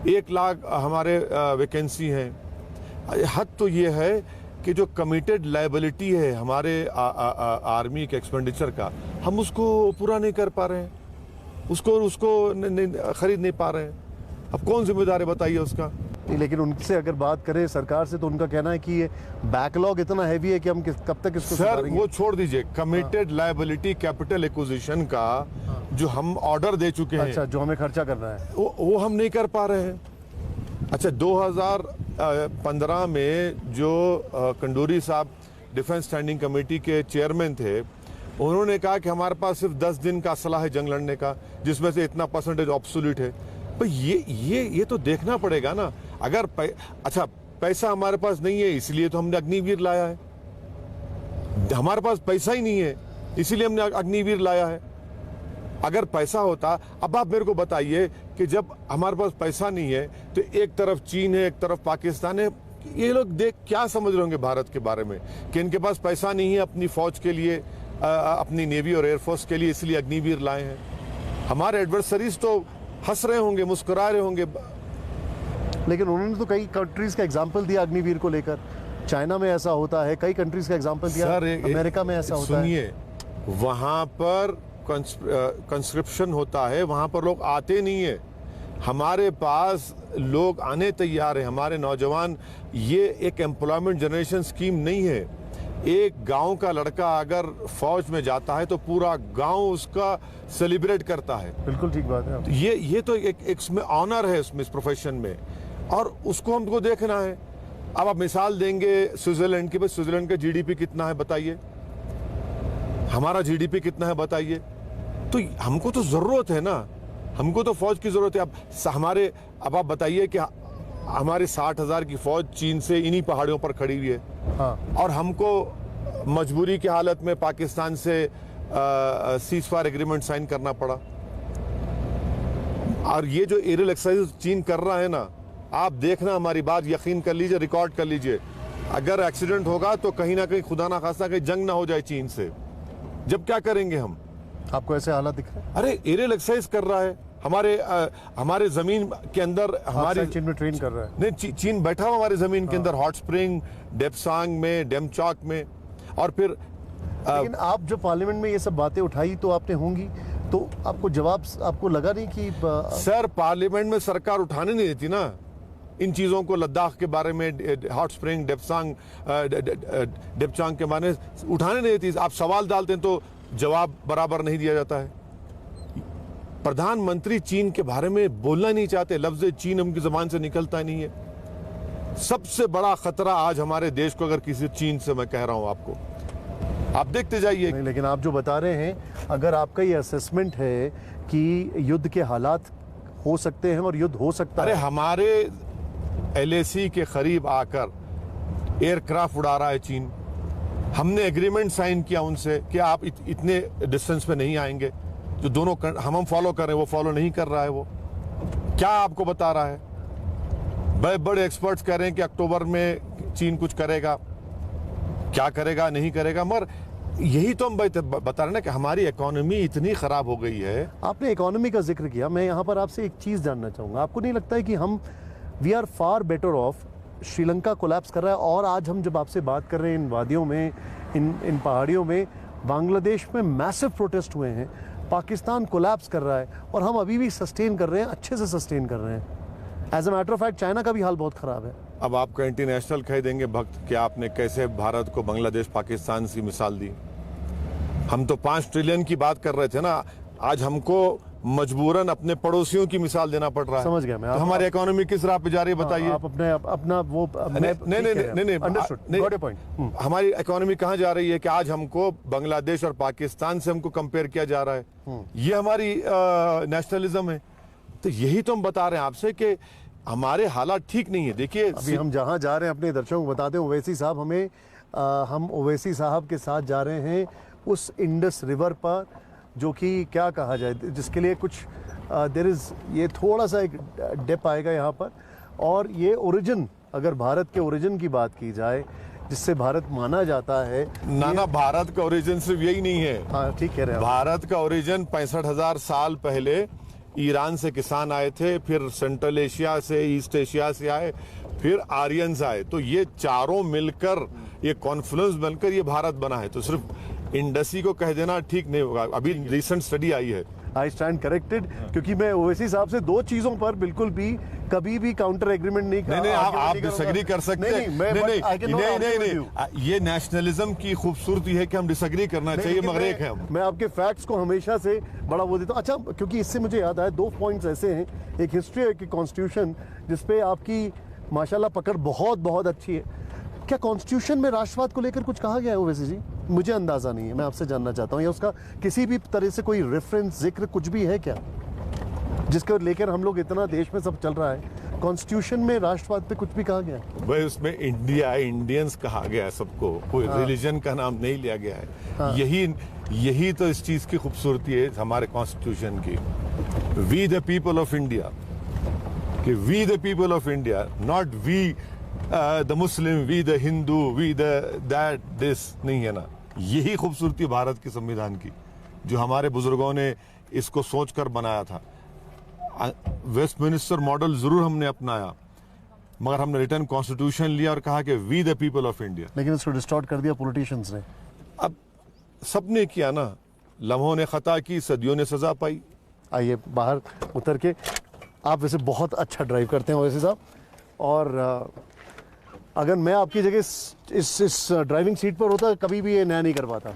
1 लाख हमारे वैकेंसी हैं। हद तो ये है कि जो कमिटेड लायबिलिटी है हमारे आर्मी के एक्सपेंडिचर का, हम उसको पूरा नहीं कर पा रहे हैं, उसको खरीद नहीं पा रहे हैं। अब कौन जिम्मेदार है बताइए उसका? लेकिन उनसे अगर बात करें सरकार से, तो उनका कहना है कि ये बैकलॉग इतना हैवी है कि हम कब तक इसको सर, वो छोड़ दीजिए। कमिटेड लायबिलिटी कैपिटल एक्विजिशन का जो हम ऑर्डर दे चुके हैं, अच्छा, जो हमें खर्चा करना है, वो हम नहीं कर पा रहे हैं। अच्छा, 2015 में जो कंडूरी साहब डिफेंस स्टैंडिंग कमेटी के चेयरमैन थे, उन्होंने कहा कि हमारे पास सिर्फ 10 दिन का असला है जंग लड़ने का, जिसमें से इतना % ऑब्सोल्यूट है। तो ये तो देखना पड़ेगा ना। अगर अच्छा, पैसा हमारे पास नहीं है, इसलिए तो हमने अग्निवीर लाया है। हमारे पास पैसा ही नहीं है, इसीलिए हमने अग्निवीर लाया है। अगर पैसा होता, अब आप मेरे को बताइए कि जब हमारे पास पैसा नहीं है तो एक तरफ चीन है, एक तरफ पाकिस्तान है, ये लोग देख क्या समझ रहे होंगे भारत के बारे में कि इनके पास पैसा नहीं है अपनी फौज के लिए, अपनी नेवी और एयरफोर्स के लिए, इसलिए अग्निवीर लाए हैं। हमारे एडवर्सरीज तो हंस रहे होंगे, मुस्कुरा रहे होंगे। लेकिन उन्होंने तो कई कंट्रीज का एग्जाम्पल दिया अग्निवीर को लेकर। चाइना में ऐसा होता है, कई कंट्रीज का एग्जाम्पल दिया, अमेरिका में ऐसा होता है। सुनिए, वहां पर कंस्क्रिप्शन होता है, वहां पर लोग आते नहीं है। हमारे पास लोग आने तैयार हैं, हमारे नौजवान। ये एक एम्प्लॉयमेंट जनरेशन स्कीम नहीं है। एक गांव का लड़का अगर फौज में जाता है तो पूरा गांव उसका सेलिब्रेट करता है। बिल्कुल ठीक बात है। ये तो एक इसमें ऑनर है उसमें, इस प्रोफेशन में, और उसको हमको देखना है। अब आप मिसाल देंगे स्विट्जरलैंड की, भाई स्विट्जरलैंड का जीडीपी कितना है बताइए, हमारा जीडीपी कितना है बताइए। तो हमको तो जरूरत है ना, हमको तो फौज की जरूरत है। अब आप बताइए कि हमारे 60,000 की फौज चीन से इन्हीं पहाड़ियों पर खड़ी हुई है। हाँ। और हमको मजबूरी की हालत में पाकिस्तान से सीज फायर एग्रीमेंट साइन करना पड़ा। और ये जो एरियल एक्सरसाइज चीन कर रहा है ना, आप देखना, हमारी बात यकीन कर लीजिए, रिकॉर्ड कर लीजिए। अगर एक्सीडेंट होगा तो कहीं ना कहीं, खुदा ना खास्ता, कहीं जंग ना हो जाए चीन से, जब क्या करेंगे हम? आपको ऐसे हालात दिख रहे हैं? अरे एरियल एक्सरसाइज कर रहा है हमारे जमीन के अंदर, हमारी चीन में ट्रेन कर रहा है। नहीं, चीन बैठा हुआ हमारे जमीन के अंदर, हॉट स्प्रिंग, डेपसांग में, डेमचौक में। और फिर लेकिन आप जो पार्लियामेंट में ये सब बातें उठाई तो आपने होंगी, तो आपको जवाब, आपको लगा नहीं कि सर पार्लियामेंट में सरकार उठाने नहीं देती ना इन चीजों को। लद्दाख के बारे में, हॉट स्प्रिंग, डेपचांग के बारे में उठाने नहीं देती। आप सवाल डालते हैं तो जवाब बराबर नहीं दिया जाता है। प्रधानमंत्री चीन के बारे में बोलना नहीं चाहते, लफ्ज चीन उनकी जबान से निकलता नहीं है। सबसे बड़ा खतरा आज हमारे देश को, अगर किसी चीन से, मैं कह रहा हूं आपको, आप देखते जाइए। लेकिन आप जो बता रहे हैं, अगर आपका ये असेसमेंट है कि युद्ध के हालात हो सकते हैं और युद्ध हो सकता है। अरे हमारे LAC के करीब आकर एयरक्राफ्ट उड़ा रहा है चीन। हमने एग्रीमेंट साइन किया उनसे कि आप इतने डिस्टेंस पे नहीं आएंगे। जो दोनों हम फॉलो कर रहे हैं, वो फॉलो नहीं कर रहा है। वो क्या आपको बता रहा है? बड़े बड़े एक्सपर्ट्स कह रहे हैं कि अक्टूबर में चीन कुछ करेगा, क्या करेगा नहीं करेगा। मगर यही तो हम बता रहे हैं ना कि हमारी इकोनॉमी इतनी खराब हो गई है। आपने इकोनॉमी का जिक्र किया, मैं यहाँ पर आपसे एक चीज़ जानना चाहूँगा। आपको नहीं लगता है कि हम we are far better off? Sri Lanka collapse कर रहा है, और आज हम जब आपसे बात कर रहे हैं इन वादियों में, इन पहाड़ियों में, बांग्लादेश में मैसिव प्रोटेस्ट हुए हैं, पाकिस्तान कोलैप्स कर रहा है, और हम अभी भी सस्टेन कर रहे हैं, अच्छे से सस्टेन कर रहे हैं। As a matter of fact China का भी हाल बहुत ख़राब है। अब आपका इंटरनेशनल कह देंगे भक्त कि आपने कैसे भारत को बांग्लादेश, पाकिस्तान की मिसाल दी। हम तो 5 ट्रिलियन की बात कर रहे थे ना, आज हमको मजबूरन अपने पड़ोसियों की मिसाल देना पड़ रहा है। समझ गया मैं। तो हमारी इकोनॉमी किस राह पे जा रही है बताइए। आप अपना वो नहीं, हमारी इकोनॉमी कहाँ जा रही है कि आज हमको बांग्लादेश और पाकिस्तान से हमको कंपेयर किया जा रहा है। ये हमारी नेशनलिज्म है। तो यही तो हम बता रहे हैं आपसे कि हमारे हालात ठीक नहीं है। देखिए अभी हम जहाँ जा रहे हैं, अपने दर्शकों को बता दें, ओवैसी साहब हम ओवैसी साहब के साथ जा रहे हैं उस इंडस रिवर पर, जो कि क्या कहा जाए, जिसके लिए कुछ देयर इज़, ये थोड़ा सा एक डिप आएगा यहाँ पर। और ये ओरिजिन, अगर भारत के ओरिजिन की बात की जाए, जिससे भारत माना जाता है, ना भारत का ओरिजिन सिर्फ यही नहीं है। हाँ ठीक कह रहे हैं। भारत का ओरिजिन 65,000 साल पहले ईरान से किसान आए थे, फिर सेंट्रल एशिया से, ईस्ट एशिया से आए, फिर आर्यंस आए। तो ये चारों मिलकर, ये कॉन्फ्लुएंस बनकर ये भारत बना है। तो सिर्फ इंडसी को कह देना ठीक नहीं होगा। अभी रिसेंट स्टडी आई है। आई स्टैंड करेक्टेड, क्योंकि मैं ओवैसी साहब से 2 चीजों पर बिल्कुल भी कभी भी काउंटर एग्रीमेंट नहीं कर। नहीं, आप डिसएग्री कर सकते हैं। नहीं, ये नेशनलिज्म की खूबसूरती है कि हम डिसएग्री करना चाहिए, मगर एक है मैं आपके फैक्ट्स को हमेशा से बड़ा वो देता हूँ। अच्छा, क्योंकि इससे मुझे याद आया 2 पॉइंट्स ऐसे हैं, एक हिस्ट्री है कि कॉन्स्टिट्यूशन, जिसपे आपकी माशाल्लाह पकड़ बहुत बहुत अच्छी है। क्या कॉन्स्टिट्यूशन में राष्ट्रवाद को लेकर कुछ कहा गया है ओवैसी जी? मुझे अंदाजा नहीं है, मैं आपसे जानना चाहता हूँ, या उसका किसी भी तरह से कोई रेफरेंस, जिक्र कुछ भी है क्या, जिसको लेकर हम लोग इतना देश में सब चल रहा है? कॉन्स्टिट्यूशन में राष्ट्रवाद पे कुछ भी कहा गया है? भाई उसमें इंडिया, इंडियंस कहा गया है सबको, कोई रिलीजन का नाम नहीं लिया गया है। यही तो इस चीज की खूबसूरती है हमारे कॉन्स्टिट्यूशन की। We the people of India, कि we the people of India, not we the Muslim, we the Hindu, we the that this नहीं है ना। यही खूबसूरती भारत के संविधान की, जो हमारे बुजुर्गों ने इसको सोचकर बनाया था। वेस्टमिनिस्टर मॉडल जरूर हमने अपनाया, मगर हमने रिटर्न कॉन्स्टिट्यूशन लिया और कहा कि we the people of India. लेकिन इसको डिस्टॉर्ट कर दिया पॉलिटिशियंस ने। अब सबने किया ना, लम्हों ने खता की, सदियों ने सजा पाई। आइए बाहर उतर के, आप वैसे बहुत अच्छा ड्राइव करते हैं वैसे साहब, और अगर मैं आपकी जगह इस ड्राइविंग सीट पर होता कभी भी ये नया नहीं कर पाता।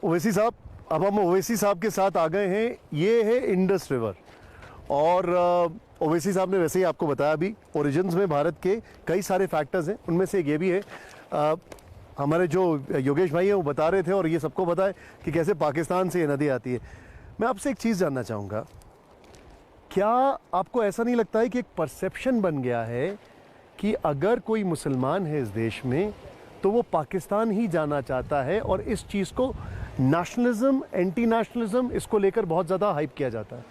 ओवैसी साहब, अब हम ओवैसी साहब के साथ आ गए हैं। ये है इंडस रिवर, और ओवैसी साहब ने वैसे ही आपको बताया अभी ओरिजिन्स में भारत के कई सारे फैक्टर्स हैं, उनमें से एक ये भी है। हमारे जो योगेश भाई हैं वो बता रहे थे, और ये सबको पता है कि कैसे पाकिस्तान से ये नदी आती है। मैं आपसे एक चीज़ जानना चाहूँगा, क्या आपको ऐसा नहीं लगता है कि एक परसेप्शन बन गया है कि अगर कोई मुसलमान है इस देश में तो वो पाकिस्तान ही जाना चाहता है, और इस चीज़ को नेशनलिज्म, एंटी नेशनलिज्म, इसको लेकर बहुत ज़्यादा हाइप किया जाता है?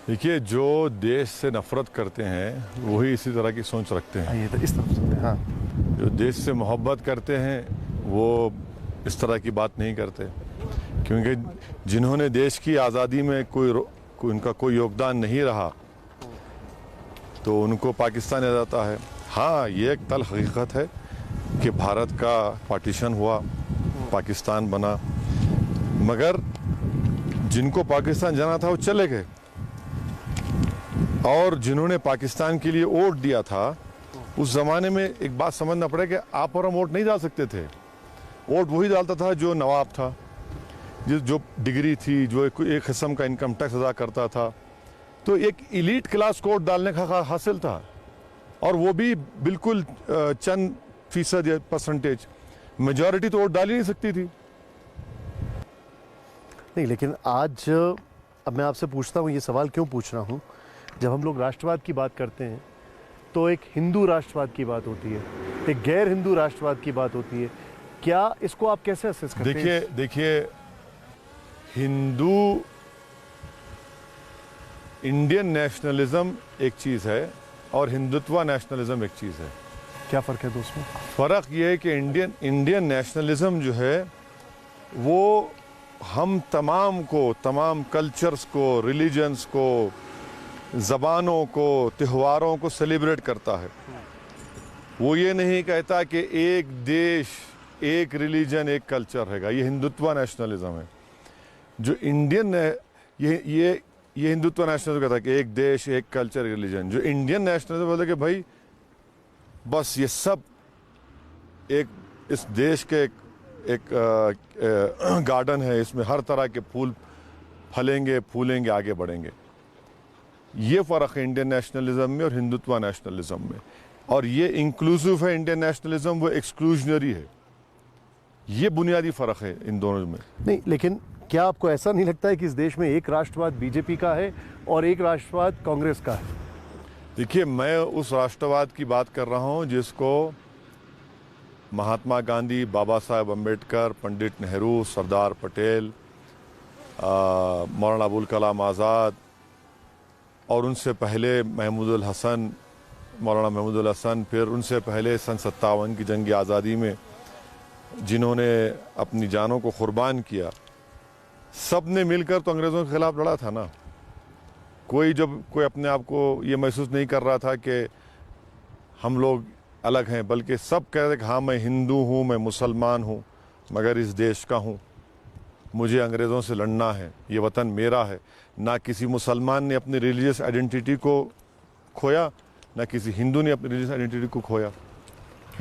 देखिए, जो देश से नफरत करते हैं वही इसी तरह की सोच रखते हैं। ये तो इस तरफ से, हाँ। जो देश से मोहब्बत करते हैं वो इस तरह की बात नहीं करते, क्योंकि जिन्होंने देश की आज़ादी में उनका कोई योगदान नहीं रहा तो उनको पाकिस्तान आ जाता है। हाँ, ये एक तल्ख हकीकत है कि भारत का पार्टीशन हुआ, पाकिस्तान बना, मगर जिनको पाकिस्तान जाना था वो चले गए, और जिन्होंने पाकिस्तान के लिए वोट दिया था, उस ज़माने में एक बात समझना पड़े कि आप और हम वोट नहीं डाल सकते थे। वोट वही डालता था जो नवाब था, जो डिग्री थी, जो एक किस्म का इनकम टैक्स अदा करता था। तो एक इलीट क्लास को वोट डालने का हासिल था, और वो भी बिल्कुल चंद फीसद या परसेंटेज। मेजॉरिटी तो वोट डाल ही नहीं सकती थी। नहीं, लेकिन आज अब मैं आपसे पूछता हूँ, ये सवाल क्यों पूछ रहा हूँ, जब हम लोग राष्ट्रवाद की बात करते हैं तो एक हिंदू राष्ट्रवाद की बात होती है, एक गैर हिंदू राष्ट्रवाद की बात होती है। क्या इसको आप कैसे असेस करते हैं? देखिए, हिंदू इंडियन नेशनलिज्म एक चीज़ है और हिंदुत्व नेशनलिज्म एक चीज़ है। क्या फ़र्क है दोस्तों? फ़र्क ये है कि इंडियन नेशनलिज्म जो है वो हम तमाम कल्चर्स को, रिलीजन्स को, ज़बानों को, त्योहारों को सेलिब्रेट करता है। वो ये नहीं कहता कि एक देश, एक रिलीजन, एक कल्चर रहेगा। ये हिंदुत्व नेशनलिज्म है। जो इंडियन है, ये हिंदुत्व नेशनलिज्म कहता है कि एक देश, एक कल्चर, रिलीजन। जो इंडियन नेशनलिज्म बोलते कि भाई बस ये सब इस देश के एक गार्डन है, इसमें हर तरह के फूल फलेंगे, फूलेंगे, आगे बढ़ेंगे। ये फ़र्क है इंडियन नेशनलिज्म में और हिंदुत्व नेशनलिज्म में। और ये इंक्लूसिव है इंडियन नेशनलिज्म, वो एक्सक्लूजनरी है। ये बुनियादी फ़र्क है इन दोनों में। नहीं, लेकिन क्या आपको ऐसा नहीं लगता है कि इस देश में एक राष्ट्रवाद बीजेपी का है और एक राष्ट्रवाद कांग्रेस का है? देखिए, मैं उस राष्ट्रवाद की बात कर रहा हूँ जिसको महात्मा गांधी, बाबा साहेब अम्बेडकर, पंडित नेहरू, सरदार पटेल, मौलाना अबुल कलाम आज़ाद, और उनसे पहले मौलाना महमूदुल हसन, फिर उनसे पहले सन 57 की जंग आज़ादी में जिन्होंने अपनी जानों को कुर्बान किया, सब ने मिलकर तो अंग्रेज़ों के ख़िलाफ़ लड़ा था ना। कोई अपने आप को ये महसूस नहीं कर रहा था कि हम लोग अलग हैं, बल्कि सब कह रहे थे कि हाँ, मैं हिंदू हूँ, मैं मुसलमान हूँ, मगर इस देश का हूँ, मुझे अंग्रेज़ों से लड़ना है, ये वतन मेरा है। ना किसी मुसलमान ने अपनी रिलीजियस आइडेंटिटी को खोया, ना किसी हिंदू ने अपनी रिलीजियस आइडेंटिटी को खोया।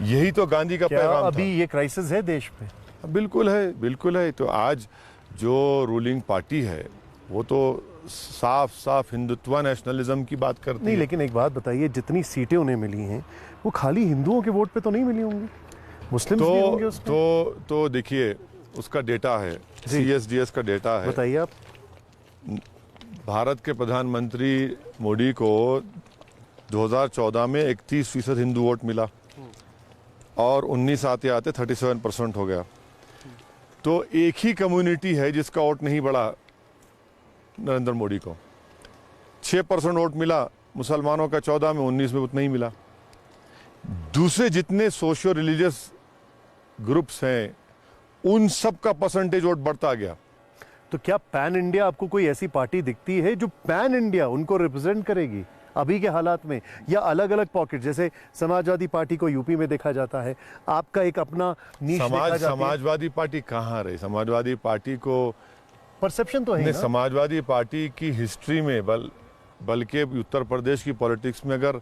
यही तो गांधी का पैगाम था। अभी ये क्राइसिस है देश में? बिल्कुल है, बिल्कुल है। तो आज जो रूलिंग पार्टी है वो तो साफ हिंदुत्व नेशनलिज्म की बात करती नहीं, है। लेकिन एक बात बताइए, जितनी सीटें उन्हें मिली हैं वो खाली हिंदुओं के वोट पे तो नहीं मिली होंगी, मुस्लिम भी होंगे उसमें। तो देखिए, उसका डेटा है, CSDS का डेटा है। बताइए आप। भारत के प्रधानमंत्री मोदी को 2014 में 31% हिंदू वोट मिला और 19 आते 37% हो गया। तो एक ही कम्युनिटी है जिसका वोट नहीं बढ़ा नरेंद्र मोदी को। 6% वोट मिला मुसलमानों का, 14 में 19 में उतना ही मिला। दूसरे जितने सोशियो रिलीजियस ग्रुप्स हैं उन सब का परसेंटेज वोट बढ़ता गया। तो क्या पैन इंडिया आपको कोई ऐसी पार्टी दिखती है जो पैन इंडिया उनको रिप्रेजेंट करेगी अभी के हालात में, या अलग अलग पॉकेट, जैसे समाजवादी पार्टी को यूपी में देखा जाता है, आपका एक अपना नीश देखा जाता है? समाजवादी पार्टी कहाँ रही? समाजवादी पार्टी को परसेप्शन तो है ना? समाजवादी पार्टी की हिस्ट्री में बल्कि उत्तर प्रदेश की पॉलिटिक्स में अगर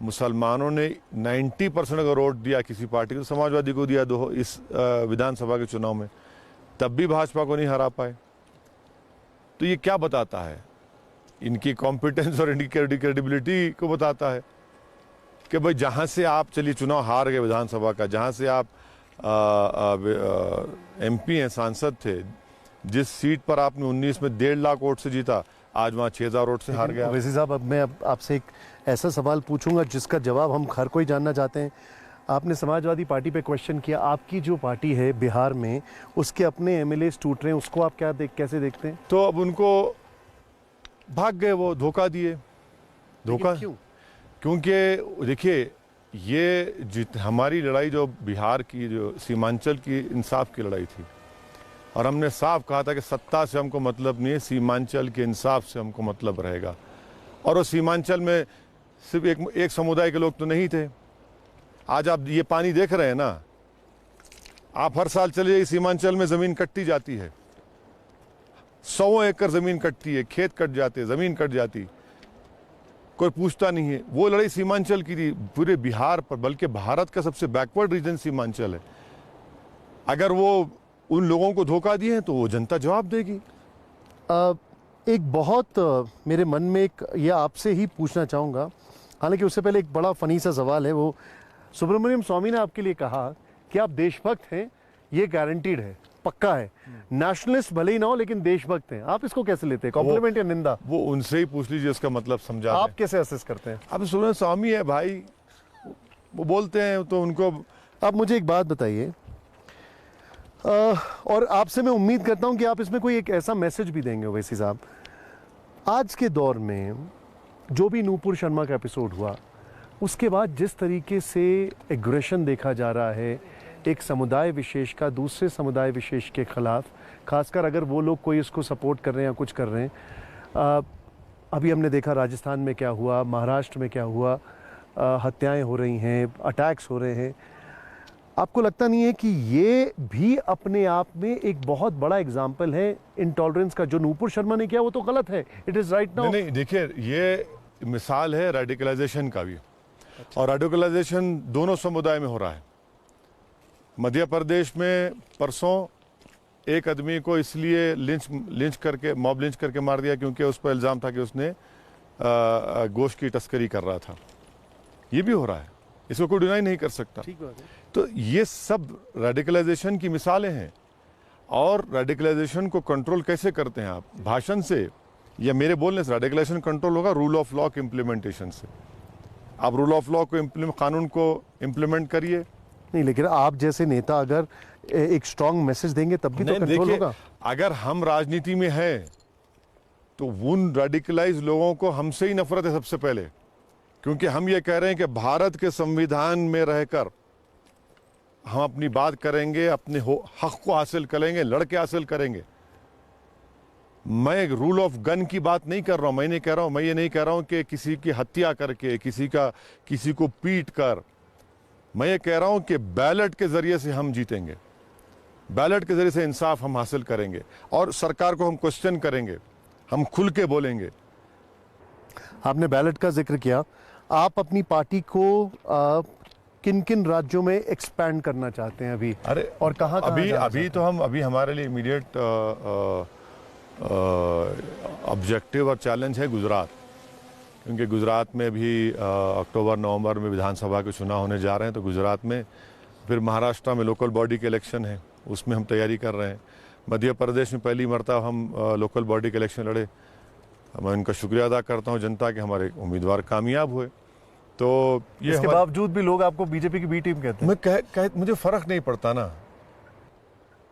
मुसलमानों ने 90% अगर वोट दिया किसी पार्टी को, समाजवादी को दिया दो इस विधानसभा के चुनाव में, तब भी भाजपा को नहीं हरा पाए। तो ये क्या बताता है? इनकी कॉम्पिटेंस और इनकी क्रेडिबिलिटी को बताता है कि भाई जहाँ से आप चलिए चुनाव हार गए विधानसभा का, जहाँ से आप MP हैं, सांसद थे, जिस सीट पर आपने 19 में 1.5 लाख वोट से जीता, आज वहाँ 6,000 वोट से हार गया। वैसे साहब, अब मैं आपसे एक ऐसा सवाल पूछूंगा जिसका जवाब हम हर कोई जानना चाहते हैं। आपने समाजवादी पार्टी पे क्वेश्चन किया, आपकी जो पार्टी है बिहार में, उसके अपने MLAs टूट रहे हैं, उसको आप कैसे देखते हैं? तो अब उनको भाग गए, वो धोखा दिए। धोखा क्यों? क्योंकि देखिए, ये हमारी लड़ाई जो बिहार की, जो सीमांचल की इंसाफ की लड़ाई थी, और हमने साफ कहा था कि सत्ता से हमको मतलब नहीं है, सीमांचल के इंसाफ से हमको मतलब रहेगा। और वो सीमांचल में सिर्फ एक समुदाय के लोग तो नहीं थे। आज आप ये पानी देख रहे हैं ना, आप हर साल चले जाइए, सीमांचल में ज़मीन कटती जाती है, 100 एकड़ ज़मीन कटती है, खेत कट जाते, ज़मीन कट जाती, कोई पूछता नहीं है। वो लड़ाई सीमांचल की थी, पूरे बिहार पर, बल्कि भारत का सबसे बैकवर्ड रीजन सीमांचल है। अगर वो उन लोगों को धोखा दिए हैं तो वो जनता जवाब देगी। एक बहुत मेरे मन में एक ये आपसे ही पूछना चाहूँगा, हालांकि उससे पहले एक बड़ा फनी सा सवाल है। वो सुब्रमण्यम स्वामी ने आपके लिए कहा कि आप देशभक्त हैं, ये गारंटीड है, पक्का है, नेशनलिस्ट भले ही ना हो लेकिन देशभक्त हैं। आप इसको कैसे लेते हैं, कॉम्प्लीमेंट या निंदा? वो उनसे ही पूछ लीजिए, उसका मतलब समझा। आप कैसे असेस करते हैं? अब सुब्रमण्यम स्वामी है भाई, वो बोलते हैं तो उनको। आप मुझे एक बात बताइए, और आपसे मैं उम्मीद करता हूं कि आप इसमें कोई एक ऐसा मैसेज भी देंगे। ओवैसी साहब, आज के दौर में जो भी नूपुर शर्मा का एपिसोड हुआ, उसके बाद जिस तरीके से एग्रेशन देखा जा रहा है एक समुदाय विशेष का दूसरे समुदाय विशेष के खिलाफ, खासकर अगर वो लोग कोई इसको सपोर्ट कर रहे हैं या कुछ कर रहे हैं। अभी हमने देखा राजस्थान में क्या हुआ, महाराष्ट्र में क्या हुआ, हत्याएं हो रही हैं, अटैक्स हो रहे हैं। आपको लगता नहीं है कि ये भी अपने आप में एक बहुत बड़ा एग्जाम्पल है इंटॉलरेंस का? जो नूपुर शर्मा ने किया वो तो गलत है, इट इज राइट नाउ। नहीं, देखिए, ये मिसाल है रेडिकलाइजेशन का भी। और रेडिकलाइजेशन दोनों समुदाय में हो रहा है। मध्य प्रदेश में परसों एक आदमी को इसलिए लिंच करके मार दिया क्योंकि उस पर इल्ज़ाम था कि उसने गोश्त की तस्करी कर रहा था। ये भी हो रहा है, इसको कोई डिनाई नहीं कर सकता। ठीक बात है। तो ये सब रेडिकलाइजेशन की मिसालें हैं। और रेडिकलाइजेशन को कंट्रोल कैसे करते हैं आप? भाषण से या मेरे बोलने से रेडिकलाइजेशन कंट्रोल होगा? रूल ऑफ लॉ के इम्प्लीमेंटेशन से। आप रूल ऑफ लॉ को कानून को इम्प्लीमेंट करिए। नहीं, लेकिन आप जैसे नेता अगर एक स्ट्रांग मैसेज देंगे तब भी तो कंट्रोल होगा। अगर हम राजनीति में हैं तो उन रेडिकलाइज लोगों को हमसे ही नफरत है सबसे पहले, क्योंकि हम ये कह रहे हैं कि भारत के संविधान में रहकर हम अपनी बात करेंगे, अपने हक को हासिल करेंगे, लड़के हासिल करेंगे। मैं रूल ऑफ गन की बात नहीं कर रहा हूं। मैं ये नहीं कह रहा हूं कि किसी की हत्या करके, किसी को पीट कर। मैं ये कह रहा हूं कि बैलेट के जरिए से हम जीतेंगे, बैलेट के जरिए से इंसाफ हम हासिल करेंगे और सरकार को हम क्वेश्चन करेंगे, हम खुल के बोलेंगे। आपने बैलेट का जिक्र किया, आप अपनी पार्टी को किन किन राज्यों में एक्सपैंड करना चाहते हैं अभी? अरे, और कहाँ अभी हमारे लिए इमीडिएट ऑब्जेक्टिव और चैलेंज है गुजरात, क्योंकि गुजरात में भी अक्टूबर नवंबर में विधानसभा के चुनाव होने जा रहे हैं। तो गुजरात में, फिर महाराष्ट्र में लोकल बॉडी के इलेक्शन है, उसमें हम तैयारी कर रहे हैं। मध्य प्रदेश में पहली मरतबा हम लोकल बॉडी के इलेक्शन लड़े। मैं उनका शुक्रिया अदा करता हूं जनता के, हमारे उम्मीदवार कामयाब हुए। तो ये इसके बावजूद भी लोग आपको बीजेपी की बी टीम कहते हैं। मुझे फर्क नहीं पड़ता ना,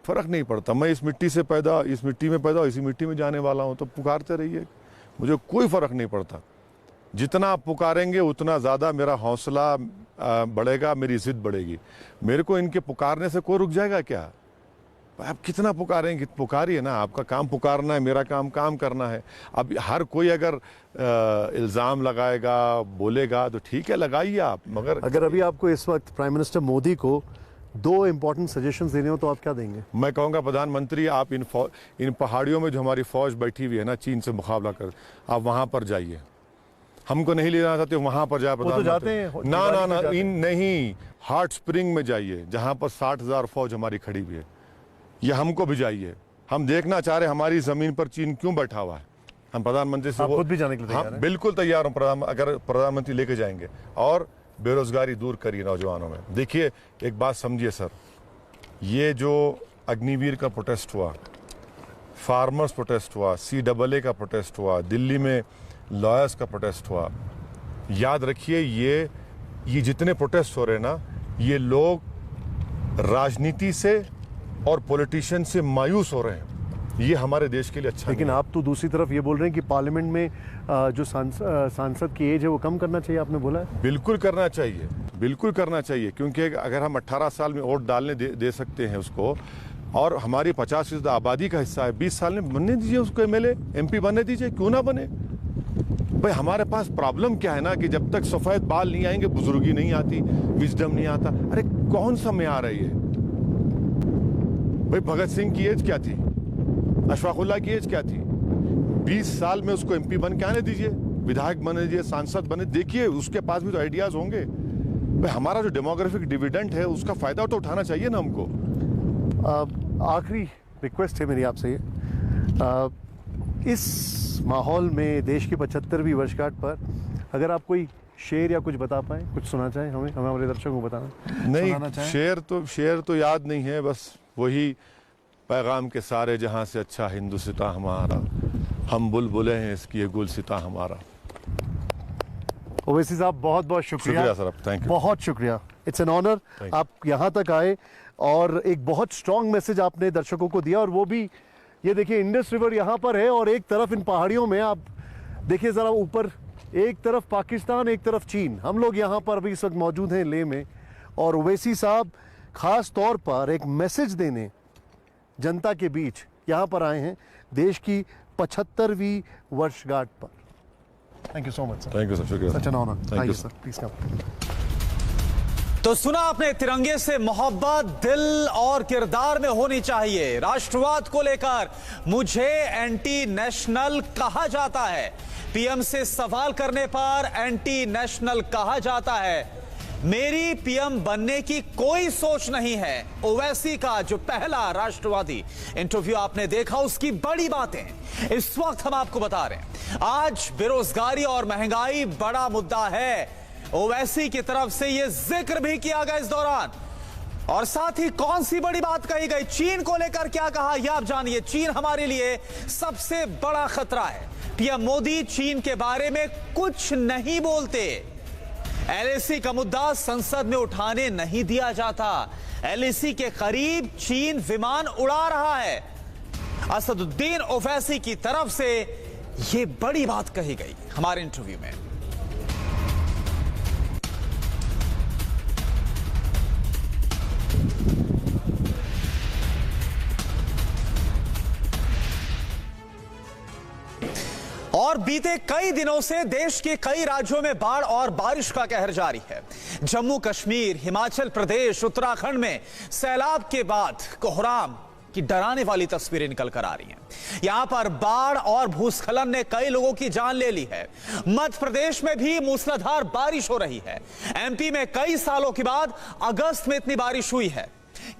फ़र्क नहीं पड़ता। मैं इस मिट्टी में पैदा इसी मिट्टी में जाने वाला हूँ, तो पुकारते रहिए, मुझे कोई फ़र्क नहीं पड़ता। जितना आप पुकारेंगे उतना ज़्यादा मेरा हौसला बढ़ेगा, मेरी ज़िद बढ़ेगी। मेरे को इनके पुकारने से कोई रुक जाएगा क्या? आप कितना पुकारेंगे, पुकारिए ना, आपका काम पुकारना है, मेरा काम काम करना है। अब हर कोई अगर इल्ज़ाम लगाएगा, बोलेगा, तो ठीक है, लगाइए आप, मगर अगर अभी आपको इस वक्त प्राइम मिनिस्टर मोदी को 2 इंपॉर्टेंट सजेशंस देने हो तो आप क्या देंगे? मैं कहूँगा प्रधानमंत्री, आप इन पहाड़ियों में जो हमारी फ़ौज बैठी हुई है ना, चीन से मुकाबला कर, आप वहाँ पर जाइए। हमको नहीं ले जाना चाहते, वहाँ पर जाए वो तो जाते हैं, ना, नहीं, हॉट स्प्रिंग में जाइए, जहाँ पर 60,000 फौज हमारी खड़ी हुई है। ये हमको भी जाइए, हम देखना चाह रहे हमारी ज़मीन पर चीन क्यों बैठा हुआ है। हम प्रधानमंत्री से खुद भी जाने के लिए तैयार हैं? बिल्कुल तैयार हूँ, अगर प्रधानमंत्री लेके जाएंगे। और बेरोजगारी दूर करिए नौजवानों में। देखिए, एक बात समझिए सर, ये जो अग्निवीर का प्रोटेस्ट हुआ, फार्मर्स प्रोटेस्ट हुआ, CAA का प्रोटेस्ट हुआ, दिल्ली में लॉयर्स का प्रोटेस्ट हुआ, याद रखिए ये जितने प्रोटेस्ट हो रहे हैं ना, ये लोग राजनीति से और पॉलिटिशियन से मायूस हो रहे हैं। ये हमारे देश के लिए अच्छा लेकिन नहीं आप तो दूसरी तरफ ये बोल रहे हैं कि पार्लियामेंट में जो सांसद की एज है वो कम करना चाहिए, आपने बोला है? बिल्कुल करना चाहिए, बिल्कुल करना चाहिए, क्योंकि अगर हम 18 साल में वोट डालने दे सकते हैं उसको, और हमारी 50% आबादी का हिस्सा है, 20 साल में बनने दीजिए उसको, MLA MP बनने दीजिए, क्यों ना बने भाई। हमारे पास प्रॉब्लम क्या है ना, कि जब तक सफ़ेद बाल नहीं आएंगे, बुजुर्गी नहीं आती, विजडम नहीं आता। अरे कौन सा म्यार है ये भाई? भगत सिंह की एज क्या थी, अशफाकुल्लाह की एज क्या थी? 20 साल में उसको MP बन के आने दीजिए, विधायक बने दीजिए, सांसद बने, देखिए उसके पास भी तो आइडियाज होंगे भाई। हमारा जो डेमोग्राफिक डिविडेंड है उसका फायदा तो उठाना चाहिए ना हमको। आखिरी रिक्वेस्ट है मेरी आपसे, इस माहौल में देश की 75वीं वर्षगांठ पर अगर आप कोई शेर या कुछ बता पाए, कुछ सुना चाहें हमें हमारे दर्शकों को बताना नहीं, शेर तो याद नहीं है, बस वही पैगाम के सारे जहां से अच्छा हिंदुस्तान हमारा, हम बुलबुलें हैं इसकी ये गुलसिता हमारा। ओवैसी साहब, बहुत बहुत शुक्रिया सर, थैंक यू, बहुत शुक्रिया। इट्स एन ऑनर, आप यहाँ तक आए और एक बहुत स्ट्रॉन्ग मैसेज आपने दर्शकों को दिया। और वो भी ये देखिए, इंडस रिवर यहाँ पर है और एक तरफ इन पहाड़ियों में आप देखिए ज़रा ऊपर, एक तरफ पाकिस्तान, एक तरफ चीन। हम लोग यहाँ पर अभी इस वक्त मौजूद हैं लेह में, और ओवैसी साहब खास तौर पर एक मैसेज देने जनता के बीच यहाँ पर आए हैं देश की 75वीं वर्षगांठ पर। Thank you so much sir. Thank you sir, शुक्रिया, such an honour, thank you sir, please come. तो सुना आपने, तिरंगे से मोहब्बत दिल और किरदार में होनी चाहिए। राष्ट्रवाद को लेकर मुझे एंटी नेशनल कहा जाता है, PM से सवाल करने पर एंटी नेशनल कहा जाता है। मेरी PM बनने की कोई सोच नहीं है। ओवैसी का जो पहला राष्ट्रवादी इंटरव्यू आपने देखा, उसकी बड़ी बातें इस वक्त हम आपको बता रहे हैं। आज बेरोजगारी और महंगाई बड़ा मुद्दा है, ओवैसी की तरफ से यह जिक्र भी किया गया इस दौरान। और साथ ही कौन सी बड़ी बात कही गई, चीन को लेकर क्या कहा, यह आप जानिए। चीन हमारे लिए सबसे बड़ा खतरा है। PM मोदी चीन के बारे में कुछ नहीं बोलते। LAC का मुद्दा संसद में उठाने नहीं दिया जाता। LAC के करीब चीन विमान उड़ा रहा है। असदुद्दीन ओवैसी की तरफ से यह बड़ी बात कही गई हमारे इंटरव्यू में। और बीते कई दिनों से देश के कई राज्यों में बाढ़ और बारिश का कहर जारी है। जम्मू कश्मीर, हिमाचल प्रदेश, उत्तराखंड में सैलाब के बाद कोहराम की डराने वाली तस्वीरें निकल कर आ रही हैं। यहां पर बाढ़ और भूस्खलन ने कई लोगों की जान ले ली है। मध्य प्रदेश में भी मूसलाधार बारिश हो रही है। MP में कई सालों के बाद अगस्त में इतनी बारिश हुई है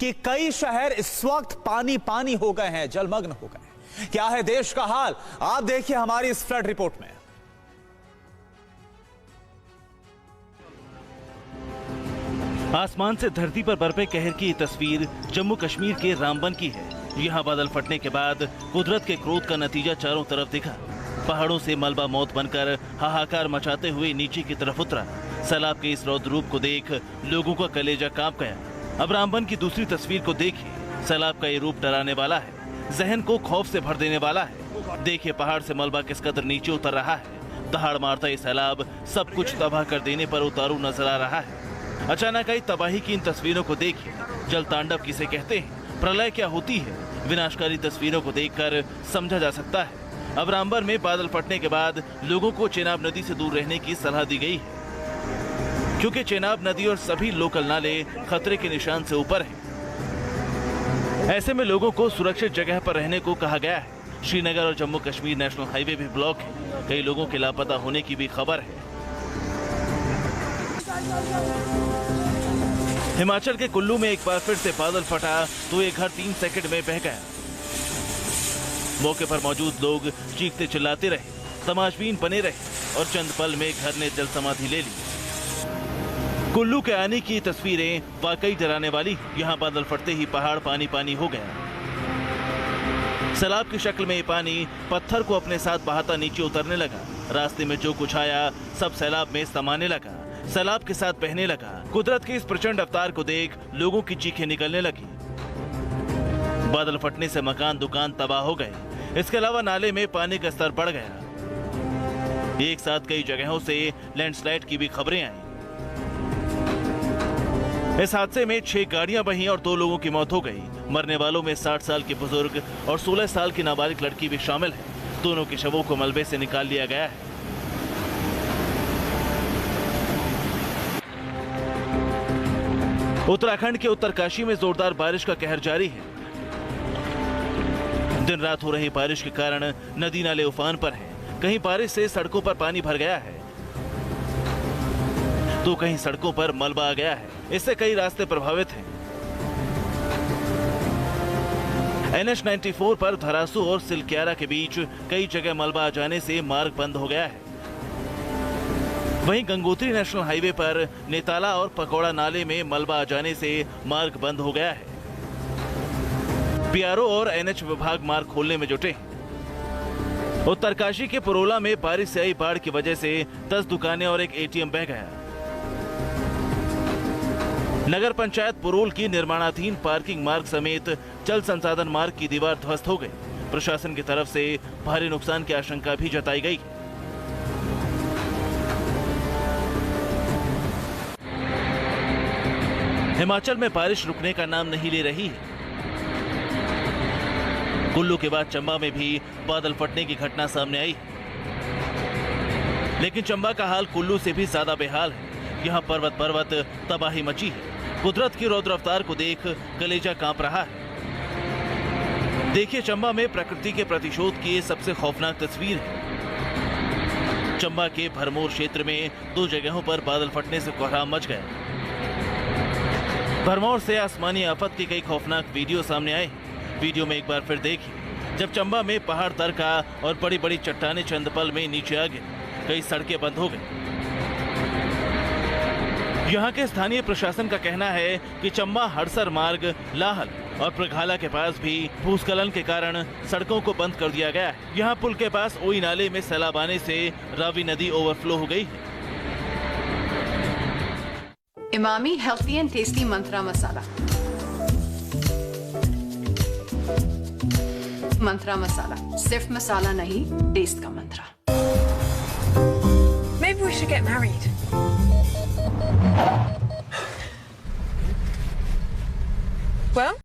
कि कई शहर इस वक्त पानी पानी हो गए हैं, जलमग्न हो गए हैं। क्या है देश का हाल, आप देखिए हमारी इस फ्लड रिपोर्ट में। आसमान से धरती पर बरपे कहर की तस्वीर जम्मू कश्मीर के रामबन की है। यहाँ बादल फटने के बाद कुदरत के क्रोध का नतीजा चारों तरफ दिखा। पहाड़ों से मलबा मौत बनकर हाहाकार मचाते हुए नीचे की तरफ उतरा। सैलाब के इस रौद्र रूप को देख लोगों का कलेजा कांप गया। अब रामबन की दूसरी तस्वीर को देखिए। सैलाब का ये रूप डराने वाला है, जहन को खौफ से भर देने वाला है। देखिए पहाड़ से मलबा किस कदर नीचे उतर रहा है। दहाड़ मारता ये सैलाब सब कुछ तबाह कर देने पर उतारू नजर आ रहा है। अचानक आई तबाही की इन तस्वीरों को देखिए। जल तांडव किसे कहते हैं, प्रलय क्या होती है, विनाशकारी तस्वीरों को देखकर समझा जा सकता है। अब रामबन में बादल फटने के बाद लोगों को चेनाब नदी से दूर रहने की सलाह दी गई है, क्योंकि चेनाब नदी और सभी लोकल नाले खतरे के निशान से ऊपर हैं। ऐसे में लोगों को सुरक्षित जगह पर रहने को कहा गया है। श्रीनगर और जम्मू कश्मीर नेशनल हाईवे भी ब्लॉक है। कई लोगों के लापता होने की भी खबर है। हिमाचल के कुल्लू में एक बार फिर से बादल फटा तो एक घर 3 सेकंड में बह गया। मौके पर मौजूद लोग चीखते चिल्लाते रहे, तमाशबीन बने रहे और चंद पल में घर ने जल समाधि ले ली। कुल्लू के आने की तस्वीरें वाकई डराने वाली। यहाँ बादल फटते ही पहाड़ पानी पानी हो गया। सैलाब की शक्ल में ये पानी पत्थर को अपने साथ बहाता नीचे उतरने लगा। रास्ते में जो कुछ आया सब सैलाब में समाने लगा, सैलाब के साथ बहने लगा। कुदरत के इस प्रचंड अवतार को देख लोगों की चीखें निकलने लगी। बादल फटने से मकान दुकान तबाह हो गए। इसके अलावा नाले में पानी का स्तर बढ़ गया। एक साथ कई जगहों से लैंडस्लाइड की भी खबरें आई। इस हादसे में 6 गाड़ियां बही और 2 लोगों की मौत हो गई। मरने वालों में 60 साल के बुजुर्ग और 16 साल की नाबालिग लड़की भी शामिल है। दोनों के शवों को मलबे से निकाल लिया गया है। उत्तराखंड के उत्तरकाशी में जोरदार बारिश का कहर जारी है। दिन रात हो रही बारिश के कारण नदी नाले उफान पर हैं। कहीं बारिश से सड़कों पर पानी भर गया है तो कहीं सड़कों पर मलबा आ गया है। इससे कई रास्ते प्रभावित हैं। NH 94 पर धरासू और सिलक्यारा के बीच कई जगह मलबा आ जाने से मार्ग बंद हो गया है। वहीं गंगोत्री नेशनल हाईवे पर नेताला और पकौड़ा नाले में मलबा आ जाने से मार्ग बंद हो गया है। PRO और NH विभाग मार्ग खोलने में जुटे। उत्तरकाशी के पुरोला में बारिश से आई बाढ़ की वजह से 10 दुकानें और एक ATM बह गया। नगर पंचायत पुरोल की निर्माणाधीन पार्किंग मार्ग समेत जल संसाधन मार्ग की दीवार ध्वस्त हो गई। प्रशासन की तरफ से भारी नुकसान की आशंका भी जताई गई। हिमाचल में बारिश रुकने का नाम नहीं ले रही है। कुल्लू के बाद चंबा में भी बादल फटने की घटना सामने आई, लेकिन चंबा का हाल कुल्लू से भी ज्यादा बेहाल है। यहाँ पर्वत पर्वत तबाही मची है। कुदरत की रौद्र अवतार को देख कलेजा कांप रहा है। देखिए चंबा में प्रकृति के प्रतिशोध की ये सबसे खौफनाक तस्वीर है। चंबा के भरमौर क्षेत्र में 2 जगहों पर बादल फटने से कोहराम मच गया। भरमौर से आसमानी आफत के कई खौफनाक वीडियो सामने आए। वीडियो में एक बार फिर देखिए जब चंबा में पहाड़ तरका और बड़ी बड़ी चट्टानें चंद पल में नीचे आ गई। कई सड़कें बंद हो गई। यहाँ के स्थानीय प्रशासन का कहना है कि चंबा हड़सर मार्ग लाहल और प्रघाला के पास भी भूस्खलन के कारण सड़कों को बंद कर दिया गया है। यहाँ पुल के पास ओई नाले में सैलाब आने से रावी नदी ओवरफ्लो हो गई है। इमामी हेल्थी एंड टेस्टी मंत्रा मसाला। मंत्रा मसाला सिर्फ मसाला नहीं, टेस्ट का मंत्रा। Maybe we should get married. Well?